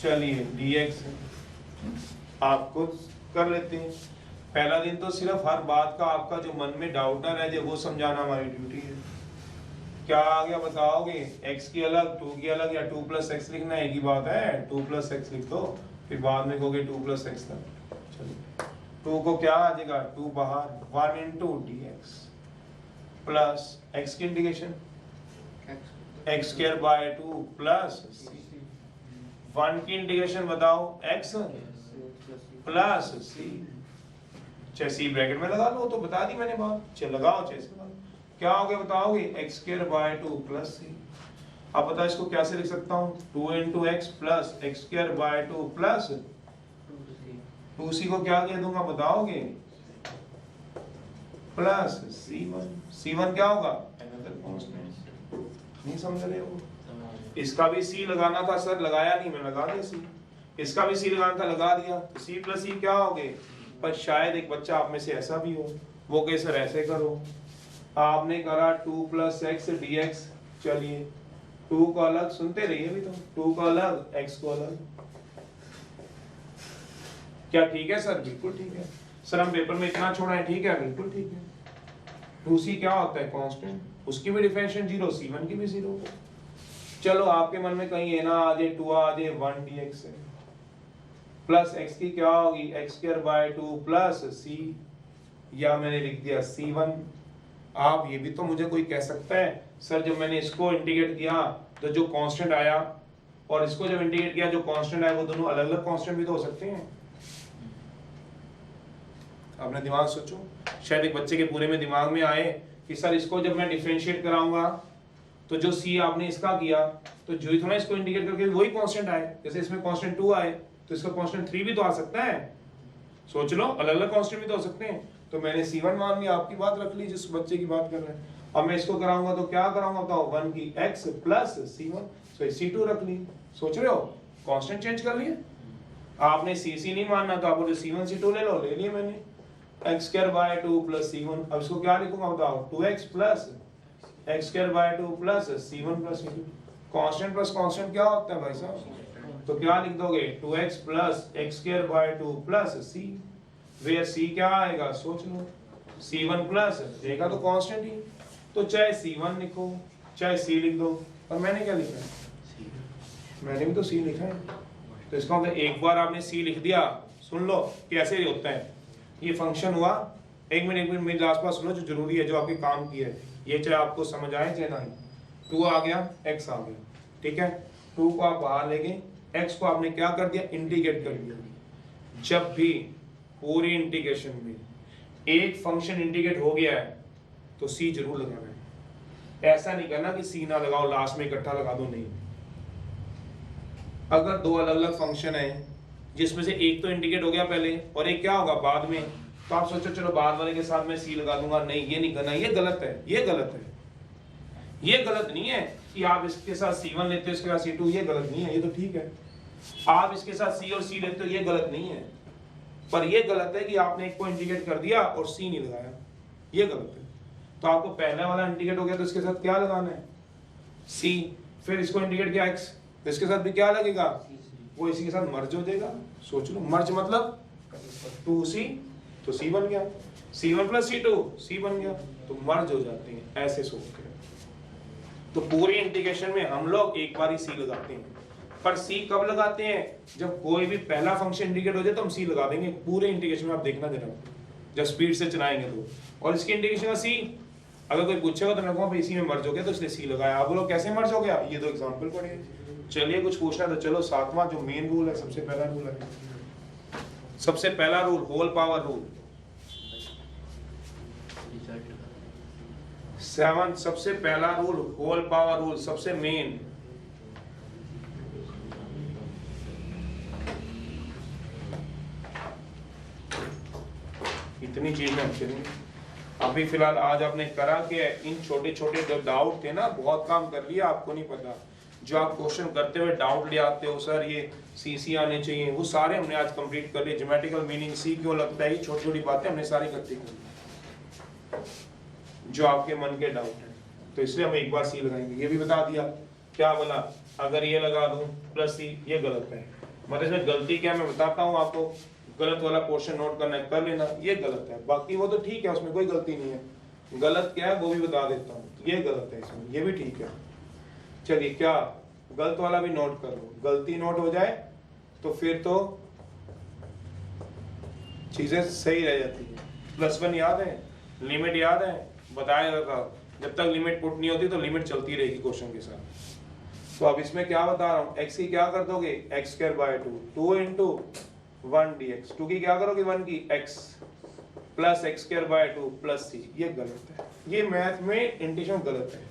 चलिए dx आपको कर लेते हैं। पहला दिन तो सिर्फ हर बात का आपका जो मन में डाउट ना रह जाए वो समझाना हमारी ड्यूटी है। क्या आ गया बताओगे? x की अलग 2 की अलग या 2 + x लिखना एक ही बात है। 2 + x लिख दो, फिर बाद में कहोगे 2 + x था। चलिए 2 को क्या आ जाएगा? 2 बाहर 1 × dx प्लस x की इंटीग्रेशन x² / 2 प्लस c 1 की इंटीग्रेशन बताओ x प्लस c, चाहे c ब्रैकेट में लगा लो तो बता दी मैंने बात, चाहे लगाओ चाहे लगा लो। क्या हो गया बताओगे? x² / 2 प्लस c। अब बताओ इसको कैसे लिख सकता हूँ? 2 × x plus x² / 2 plus 2c को क्या कह दूंगा बताओगे? प्लस c1 क्या होगा? Another constant. नहीं समझ रहे हो? इसका भी c लगाना था सर, लगाया नहीं, मैं लगा दिया c। इसका भी c लगाना था, लगा दिया। c + c क्या हो गए? पर शायद एक बच्चा आप में से ऐसा भी हो, वो कहे सर ऐसे करो। आपने करा 2 + x dx, चलिए 2 को अलग, सुनते रहिए भी, तो 2 को अलग x को अलग। क्या ठीक है सर? बिल्कुल ठीक है सर। हम पेपर में इतना छोड़ा है, ठीक है, बिल्कुल ठीक है। 2c क्या होता है? कांस्टेंट, उसकी भी डिफरेंशिएशन 0, c1 की भी 0। चलो आपके मन में कहीं है ना आ जाए 2 आ जाए 1 dx है, प्लस x की क्या होगी? x² / 2 प्लस c, या मैंने लिख दिया c1। आप ये भी तो मुझे कोई कह सकता है सर जब मैंने इसको इंटीग्रेट किया तो जो कांस्टेंट आया और इसको जब इंटीग्रेट किया जो कांस्टेंट आया वो दोनों अलग अलग कांस्टेंट भी तो हो सकते हैं। अपने दिमाग सोचो, शायद एक बच्चे के पूरे में दिमाग में आए कि सर इसको जब मैं डिफरेंशिएट कराऊंगा तो जो c आपने इसका किया तो जो ही थोड़ा इसको इंटीग्रेट करके वही कांस्टेंट आए, जैसे इसमें कांस्टेंट 2 आए तो इसका कांस्टेंट 3 भी तो आ सकता है। सोच लो, अलग अलग कांस्टेंट भी तो हो सकते हैं। तो मैंने c1 मान लिया, आपकी बात रख ली जिस बच्चे की बात कर रहे हैं। अब मैं इसको कराऊंगा तो क्या कराऊंगा बताओ? 1 की x प्लस c1, सो c2 रख ली। सोच रहे हो? कांस्टेंट चेंज कर लिए। आपने c नहीं मानना तो आप बोले c1 c2 ले लो, ले लिए मैंने। x² / 2 प्लस c1, अब इसको क्या लिखूंगा बताओ? 2x plus x² / 2 plus c1 plus c2। Constant plus constant क्या होता है भाई साहब? तो क्या लिख दोगे? 2x प्लस x² / 2 प्लस c, वेयर c क्या आएगा? सोच लो, c1 प्लस, देखा तो कांस्टेंट ही, तो चाहे c1 लिखो चाहे c लिख दो। और मैंने क्या लिखा है? मैंने भी तो c लिखा है। तो इसका मतलब एक बार आपने c लिख दिया, सुन लो कैसे ही होता है। ये फंक्शन हुआ, एक मिनट मेरे आसपास सुनो, जो जरूरी है, जो आपके काम की है, ये चाहे आपको समझ आए चाहे नहीं। 2 आ गया, x आ गया, ठीक है। 2 को आप बाहर ले गए, x को आपने क्या कर दिया? इंटीग्रेट कर दिया। जब भी पूरी इंटीग्रेशन में एक फंक्शन इंटीग्रेट हो गया है तो c जरूर लगाना है। ऐसा नहीं करना कि c ना लगाओ, लास्ट में इकट्ठा लगा दो, नहीं। अगर दो अलग अलग फंक्शन है जिसमें से एक तो इंटीग्रेट हो गया पहले और एक क्या होगा बाद में, तो आप सोचो चलो बाद वाले के साथ मैं c लगा दूंगा, नहीं, ये नहीं करना, ये गलत है, ये गलत है। ये गलत नहीं है कि आप इसके साथ c1 लेते हो इसके साथ c2, ये गलत नहीं है, ये तो ठीक है। आप इसके साथ c और c लेते हो, ये गलत नहीं है। पर ये गलत है कि आपने एक को इंटीग्रेट कर दिया और c नहीं लगाया, ये गलत है। तो आपको पहले वाला इंटीग्रेट हो गया तो इसके साथ क्या लगाना है? c। फिर इसको इंटीग्रेट किया x, तो इसके साथ भी क्या लगेगा? वो इसी के साथ मर्ज हो जाएगा। सोच लो, मर्ज मतलब 2c तो c बन गया, c1 प्लस c2 c बन गया, तो मर्ज हो जाते हैं, ऐसे सोच के। तो पूरी इंटीग्रेशन में हम लोग एक बार ही c लगाते हैं। पर c कब लगाते हैं? जब कोई भी पहला फंक्शन इंटीग्रेट हो जाए तो हम c लगा देंगे पूरे इंटीग्रेशन में। आप देखना जरा, जब स्पीड से चलाएंगे तो। और इसकी इंटीग्रेशन का c, अगर कोई पूछेगा तो मैं कहूँगा इसी में मर्ज हो गया तो इसलिए c लगाया। आप बोलो कैसे मर्ज हो गया? ये दो एग्जांपल पढ़े। चलिए कुछ पूछना तो चलो, 7वां जो मेन रूल है, सबसे पहला रूल है, सबसे पहला रूल होल पावर रूल। 7 सबसे पहला रूल होल पावर रूल, सबसे मेन। इतनी चीजें चलिए अभी फिलहाल आज आपने करा कि इन छोटे छोटे जो डाउट थे ना, बहुत काम कर लिया, आपको नहीं पता। जो आप क्वेश्चन करते हुए डाउट ले आते हो सर ये सी आने चाहिए, वो सारे हमने आज कंप्लीट कर लिए। ज्योमेट्रिकल मीनिंग सी क्यों लगता है, ये छोटी छोटी बातें हमने सारी इकट्ठी कर ली जो आपके मन के डाउट है। तो इसलिए हम एक बार सी लगाएंगे। ये भी बता दिया, क्या बोला? अगर ये लगा दूं प्लस सी, ये गलत है, मतलब इसमें गलती क्या है मैं बताता हूँ आपको, गलत वाला पोर्शन नोट करना है कर लेना, ये गलत है, बाकी वो तो ठीक है उसमें कोई गलती नहीं है। गलत क्या है वो भी बता देता हूँ, ये गलत है इसमें, ये भी ठीक है। चलिए क्या गलत वाला भी नोट कर लो, गलती नोट हो जाए तो फिर तो चीजें सही रह जाती है। +1 याद है, लिमिट याद है, बताया जाता जब तक लिमिट पुट नहीं होती तो लिमिट चलती रहेगी क्वेश्चन के साथ। तो अब इसमें क्या बता रहा हूँ, x की क्या कर दोगे x²/2, 2 इंटू 1 dx, 2 की क्या करोगे 1 की x plus x²/2 plus c। ये गलत है, ये मैथ में इंडिकेशन गलत है।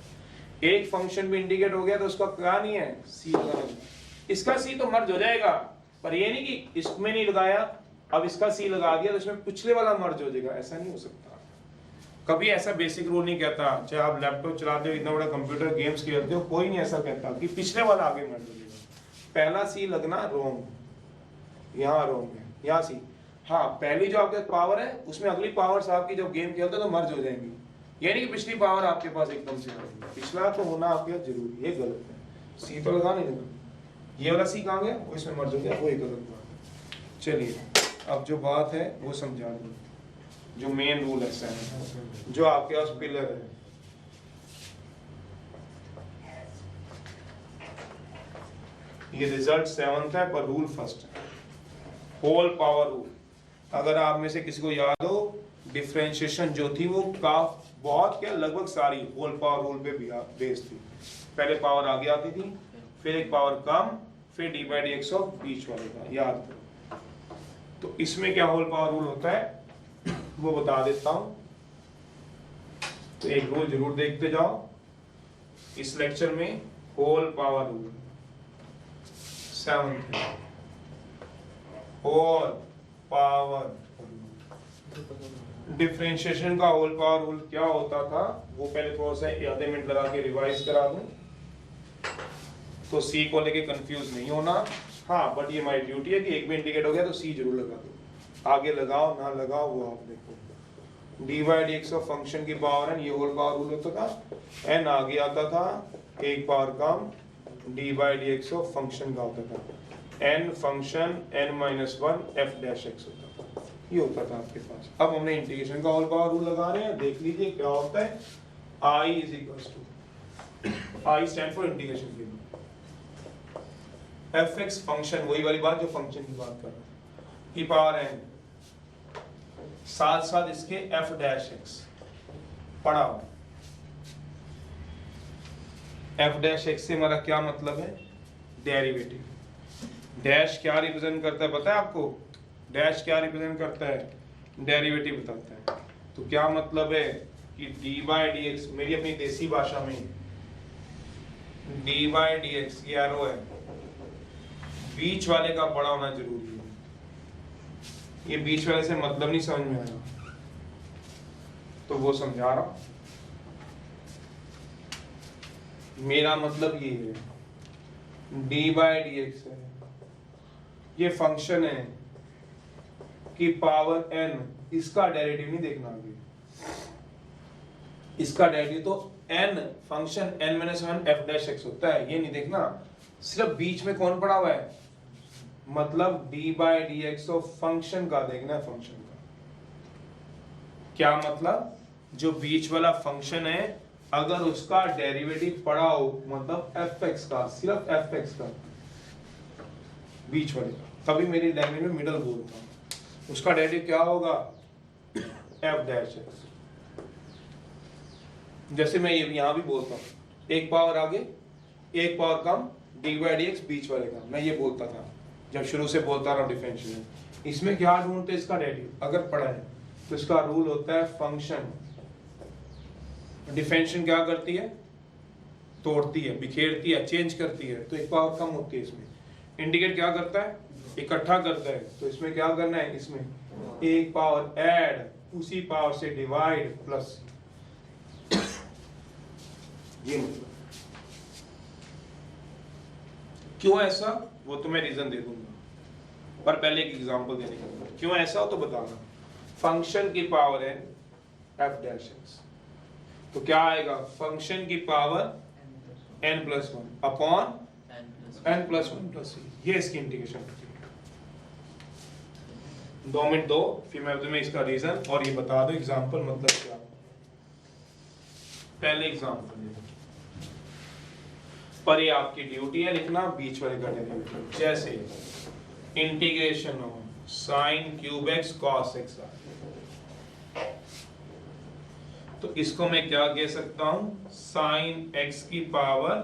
एक फंक्शन भी इंडिकेट हो गया तो उसका क्या नहीं है c लगाना, इसका c तो मर्ज हो जाएगा, पर ये नहीं कि इसमें नहीं लगाया अब इसका c लगा दिया तो इसमें पिछले वाला मर्ज हो जाएगा, ऐसा नहीं हो सकता। कभी ऐसा बेसिक रूल नहीं कहता, चाहे आप लैपटॉप चलाते हो, इतना बड़ा कंप्यूटर गेम्स खेलते हो, कोई नहीं ऐसा कहता कि पिछले वाला आगे मर्ज हो जाएगा। पहला सी लगना रोंग, यहाँ रोंग है, यहाँ सी। हाँ पहली जो आपके पावर है उसमें अगली पावर्स आपकी जब गेम खेलते हो तो मर्ज हो जाएंगी, ये नहीं कि पिछली पावर आपके पास एकदम से आएगी, पिछला तो होना आपके जरूरी, ये गलत है। सी तो लगा नहीं लगा, ये वाला सी कहाँ गया, वो इसमें मर्ज हो गया, वो एक गलत बात है। चलिए अब जो बात है वो समझा दूँ, जो मेन रूल है जो आपके पास पिलर है, ये रिजल्ट 7th है पर रूल फर्स्ट है, होल पावर रूल। अगर आप में से किसी को याद हो डिफरेंशिएशन जो थी वो का बहुत क्या लगभग सारी होल पावर रूल पे बेस्ड थी। पहले पावर आगे आती थी, फिर एक पावर कम, फिर d/dx ऑफ बीच वाले का, याद करो। तो इसमें क्या होल पावर रूल होता है वो बता देता हूं, तो एक रूल जरूर देखते जाओ इस लेक्चर में। Whole power rule 7th, whole power differentiation का होल पावर रूल क्या होता था वो पहले थोड़ा सा आधे मिनट लगा के रिवाइज करा दूं, तो सी को लेके कंफ्यूज नहीं होना। हाँ बट ये हमारी ड्यूटी है कि एक भी इंडिकेट हो गया तो सी जरूर लगा दो, आगे लगाओ ना लगाओ वो आप देखो। d/dx ऑफ फंक्शन की पावर n, ये होल पावर रूल होता था। n आगे आता था, एक power come, d/dx of function का होता था। n फंक्शन n-1 f'(x) होता था, ये होता था आपके पास। अब हमने इंटीग्रेशन का होल पावर रूल लगा रहे हैं, देख लीजिए क्या होता है। i स्टैंड फॉर इंटीग्रेशन के लिए, fx फंक्शन, वही वाली बात जो फंक्शन की बात कर रहा था, की पावर n साथ साथ इसके f'(x) पढ़ाओ। f'(x) से हमारा क्या मतलब है, डेरिवेटिव। डैश क्या रिप्रेजेंट करता है पता है आपको, डैश क्या रिप्रेजेंट करता है, डेरिवेटिव बताता है। तो क्या मतलब है कि d/dx, मेरी अपनी देसी भाषा में d/dx ये एरो है, बीच वाले का बड़ा होना जरूरी है। ये बीच वाले से मतलब नहीं समझ में आया तो वो समझा रहा हूं, मेरा मतलब ये है d/dx है, ये फंक्शन है कि पावर n, इसका डेरिवेटिव नहीं देखना आगे, इसका डेरिवेटिव तो n फंक्शन n-1 f'(x) होता है, ये नहीं देखना, सिर्फ बीच में कौन पड़ा हुआ है, मतलब d/dx ऑफ फंक्शन का देखना है, फंक्शन का। क्या मतलब, जो बीच वाला फंक्शन है अगर उसका डेरिवेटिव पड़ा हो, मतलब fx का, सिर्फ fx का, बीच वाले का, तभी मेरी लैंग्वेज में मिडल बोलता हूं, उसका डेरिवेटिव क्या होगा f'(x). जैसे मैं ये यहां भी बोलता हूं, एक पावर आगे एक पावर कम, d/dx बीच वाले का, मैं ये बोलता था जब शुरू से बोलता रहा डिफरेंशियल। इसमें क्या ढूंढते, इसका डेरिवेटिव अगर पढ़ा है तो इसका रूल होता है फंक्शन, डिफरेंशियल क्या करती है, तोड़ती है, बिखेरती है, चेंज करती है, तो एक पावर कम होती है इसमें। इंडिकेट क्या करता है, इकट्ठा करता है, तो इसमें क्या करना है, इसमें एक पावर ऐड, उसी पावर से डिवाइड प्लस, ये मतलब। क्यों ऐसा वो तो मैं रीजन दे दूंगा, पर पहले एक एग्जांपल देने के, क्यों ऐसा हो तो बताना। फंक्शन की पावर है f'(x), तो क्या आएगा, फंक्शन की power n+1 upon n+1 + c, ये इसकी इंटीग्रेशन होती है। 2 मिनट दो, फिर मैं तुम्हें इसका रीजन और ये बता दो एग्जांपल मतलब क्या। पहले एग्जांपल पर ये आपकी ड्यूटी है लिखना बीच वाले का डेरिवेटिव, जैसे integration of sine cube x cos x, तो इसको मैं क्या कह सकता हूं, साइन एक्स की पावर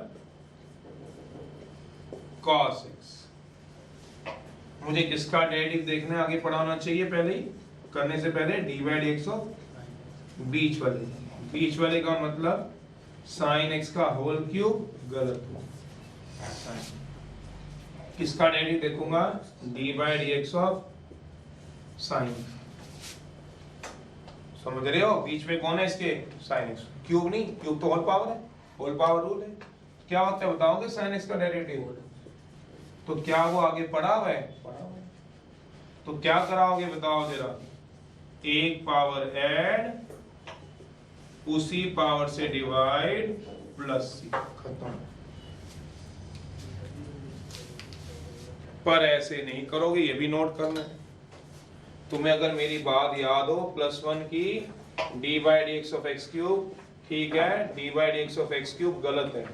कॉस एक्स। मुझे किसका डेरिवेटिव देखना है, आगे पढ़ा होना चाहिए पहले ही, करने से पहले d by d x of बीच वाले का मतलब साइन एक्स का होल क्यूब, गलत हो। किसका डेरिवेटिव देखूंगा, d by d x of sine, समझ रहे हो, बीच में कौन है इसके, साइन एक्स, क्यूब नहीं, क्यूब तो होल पावर है, होल पावर रूल है। क्या होता है बताओगे साइन एक्स का डेरिवेटिव, तो क्या वो आगे पढ़ा हुआ है, तो क्या कराओगे बताओ जरा, एक पावर ऐड उसी पावर से डिवाइड प्लस सी, खत्म। पर ऐसे नहीं करोगे, ये भी नोट करना है तुम्हें। अगर मेरी बात याद हो +1 की D by d x of x cube, ठीक है, D by d x of x cube गलत है,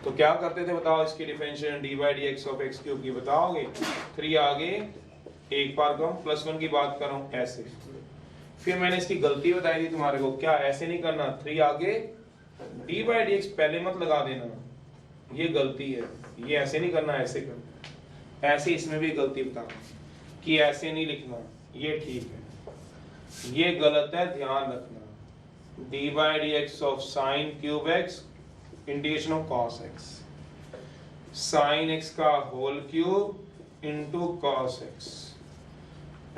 तो क्या करते थे बताओ, इसकी differentiation D by d x of x cube की बताओगे, 3 आगे एक बार कम, +1 की बात कर रहा हूं ऐसे। फिर मैंने इसकी गलती बताई थी तुम्हारे को, क्या ऐसे नहीं करना, 3 आगे डी बाई डी एक्स पहले मत लगा देना, ये गलती है, ये ऐसे नहीं करना, ऐसे करना। ऐसे इसमें भी गलती बता कि ऐसे नहीं लिखना, ये ठीक है, ये गलत है, ध्यान रखना। D by d x of sine cube x integration of cos x, sine x का whole cube into cos x.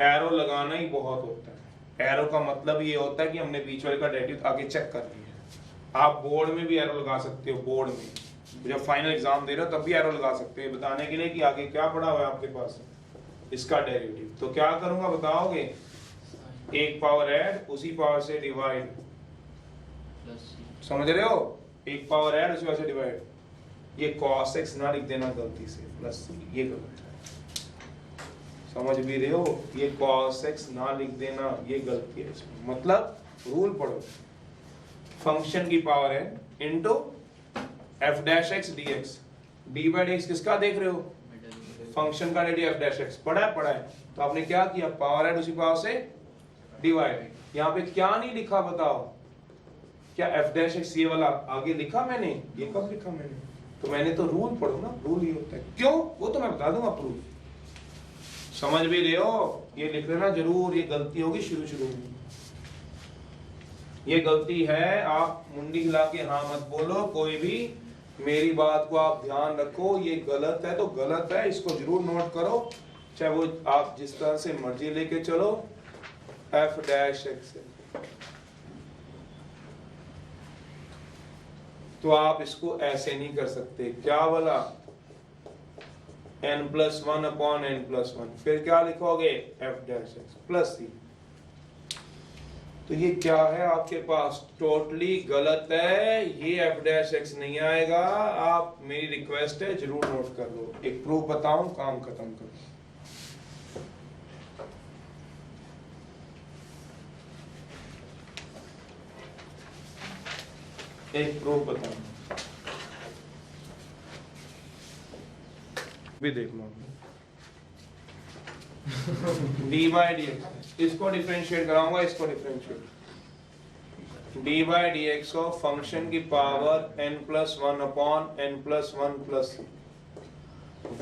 Arrow लगाना ही बहुत होता है, एरो का मतलब ये होता है कि हमने बीच वाले का डेरिवेटिव आगे चेक कर लिया। आप बोर्ड में भी एरो लगा सकते हो, बोर्ड में जब फाइनल एग्जाम दे रहे हो तब भी एरो लगा सकते हो, बताने के लिए कि आगे क्या पड़ा हुआ है आपके पास, इसका डेरिवेटिव। तो क्या करूंगा बताओगे, एक पावर ऐड उसी पावर से डिवाइड, समझ रहे हो, एक पावर ऐड उसी पावर से डिवाइड, ये cos x ना लिख देना गलती से, प्लस ये गलत है, समझ भी रहे हो, ये cos x ना लिख देना, ये गलती है इसमें। मतलब रूल पढ़ो, फंक्शन की पावर है into f dash x dx, d by dx किसका देख रहे हो, फंक्शन का डेरिवेटिव f डैश x, पढ़ा है, तो आपने क्या किया, पावर ऐड उसी पावर से डिवाइड। यहाँ पे क्या नहीं लिखा बताओ, क्या f डैश x ये वाला आगे लिखा मैंने, ये कब लिखा मैंने, तो मैंने तो रूल पढ़ो ना, रूल ये होता है, क्यों वो तो मैं बता दूंगा प्रूफ, समझ भी रहे हो, ये लिख लेना जरूर, ये गलती होगी शुरू में, ये गलती है, आप मुंडी हिला के हाँ मत बोलो कोई भी, मेरी बात को आप ध्यान रखो, ये गलत है तो गलत है, इसको जरूर नोट करो, चाहे वो आप जिस तरह से मर्जी लेके चलो, f डैश x है, तो आप इसको ऐसे नहीं कर सकते, क्या बोला, n+1 अपॉन n+1, फिर क्या लिखोगे, f dash x plus c, तो ये क्या है आपके पास, टोटली गलत है, ये f डैश x नहीं आएगा, आप, मेरी रिक्वेस्ट है जरूर नोट कर लो, एक प्रूफ बताऊं काम खत्म करो। एक प्रूफ बताऊं, भी देख लो, डी बाई डी एक्स, इसको डिफरेंशिएट कराऊंगा, इसको differentiate, d by d x of function की power n+1 upon n+1 plus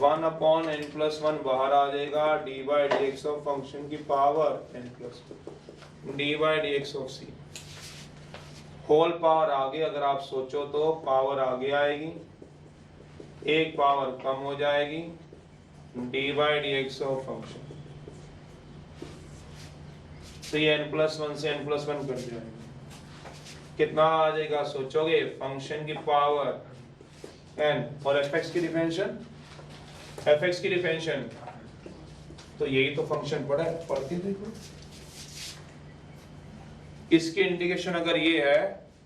1 upon n+1 बाहर आ जाएगा, d by d x of function की power n+1 d by d x of c, whole power आगे अगर आप सोचो तो पावर आगे आएगी, एक पावर कम हो जाएगी, D by d x of function, तो ये n+1 से n+1 कट जाएगा, कितना आ जाएगा सोचोगे, फंक्शन की पावर n और fx की डिफरेंशिएशन, fx की डिफरेंशिएशन, तो यही तो फंक्शन पड़ा है, पढ़ के देखो, इसकी इंटीग्रेशन अगर ये है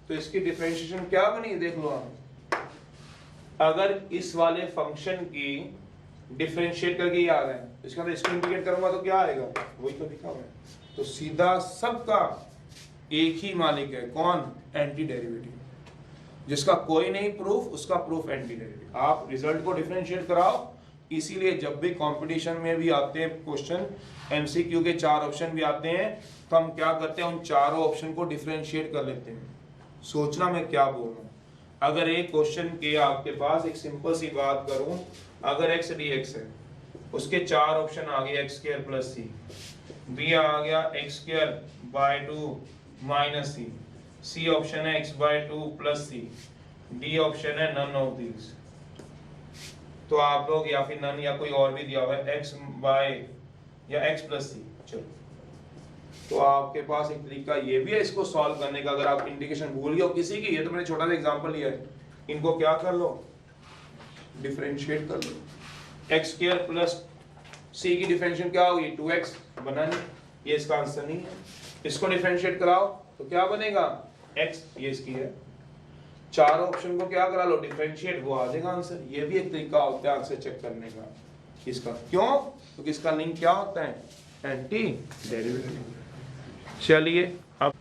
तो इसकी डिफरेंशिएशन क्या बनी देख लो आप, अगर इस वाले फंक्शन की डिफरेंशिएट करके ये आ रहा है, इसका अंदर इसको इंटीग्रेट करूंगा तो क्या आएगा, वही तो लिखा हुआ है। तो सीधा सबका एक ही मालिक है, कौन, एंटी डेरिवेटिव। जिसका कोई नहीं प्रूफ, उसका प्रूफ एंटी डेरिवेटिव। आप रिजल्ट को डिफरेंशिएट कराओ, इसीलिए जब भी कंपटीशन में भी आते हैं क्वेश्चन, एमसीक्यू के 4 ऑप्शन भी आते हैं, तो हम क्या करते हैं, उन चारों ऑप्शन को डिफरेंशिएट कर लेते हैं। सोचना मैं क्या बोल रहा हूँ। अगर एक क्वेश्चन के आपके पास एक सिंपल सी बात करूं, अगर x dx है, उसके 4 ऑप्शन आ गए x square plus C, B आ गया x square by 2 minus C, C option है x by 2 plus C, D option है नन ऑफ दीज। तो आप लोग या फिर नन या कोई और भी दिया हुआ है x बाय या x प्लस सी। चलो, तो आपके पास एक तरीका ये भी है इसको सॉल्व करने का। अगर आप इंडिकेशन भूल गए हो किसी की, ये तो मैंने छोटा सा एग्जांपल लिया है, इनको क्या कर लो, डिफरेंशिएट कर लो। x स्क्वायर प्लस c की डिफरेंशिएशन क्या होगी, 2x बना नहीं, ये इसका आंसर नहीं है। इसको डिफरेंशिएट कराओ तो क्या बनेगा, x, ये इसकी है। चारों ऑप्शन को क्या करा लो, डिफरेंशिएट, वो आ जाएगा आंसर। ये भी एक तरीका होता है आंसर चेक करने का इसका। क्यों, क्योंकि इसका लिंक क्या होता है, एंटी डेरिवेटिव। चलिए अब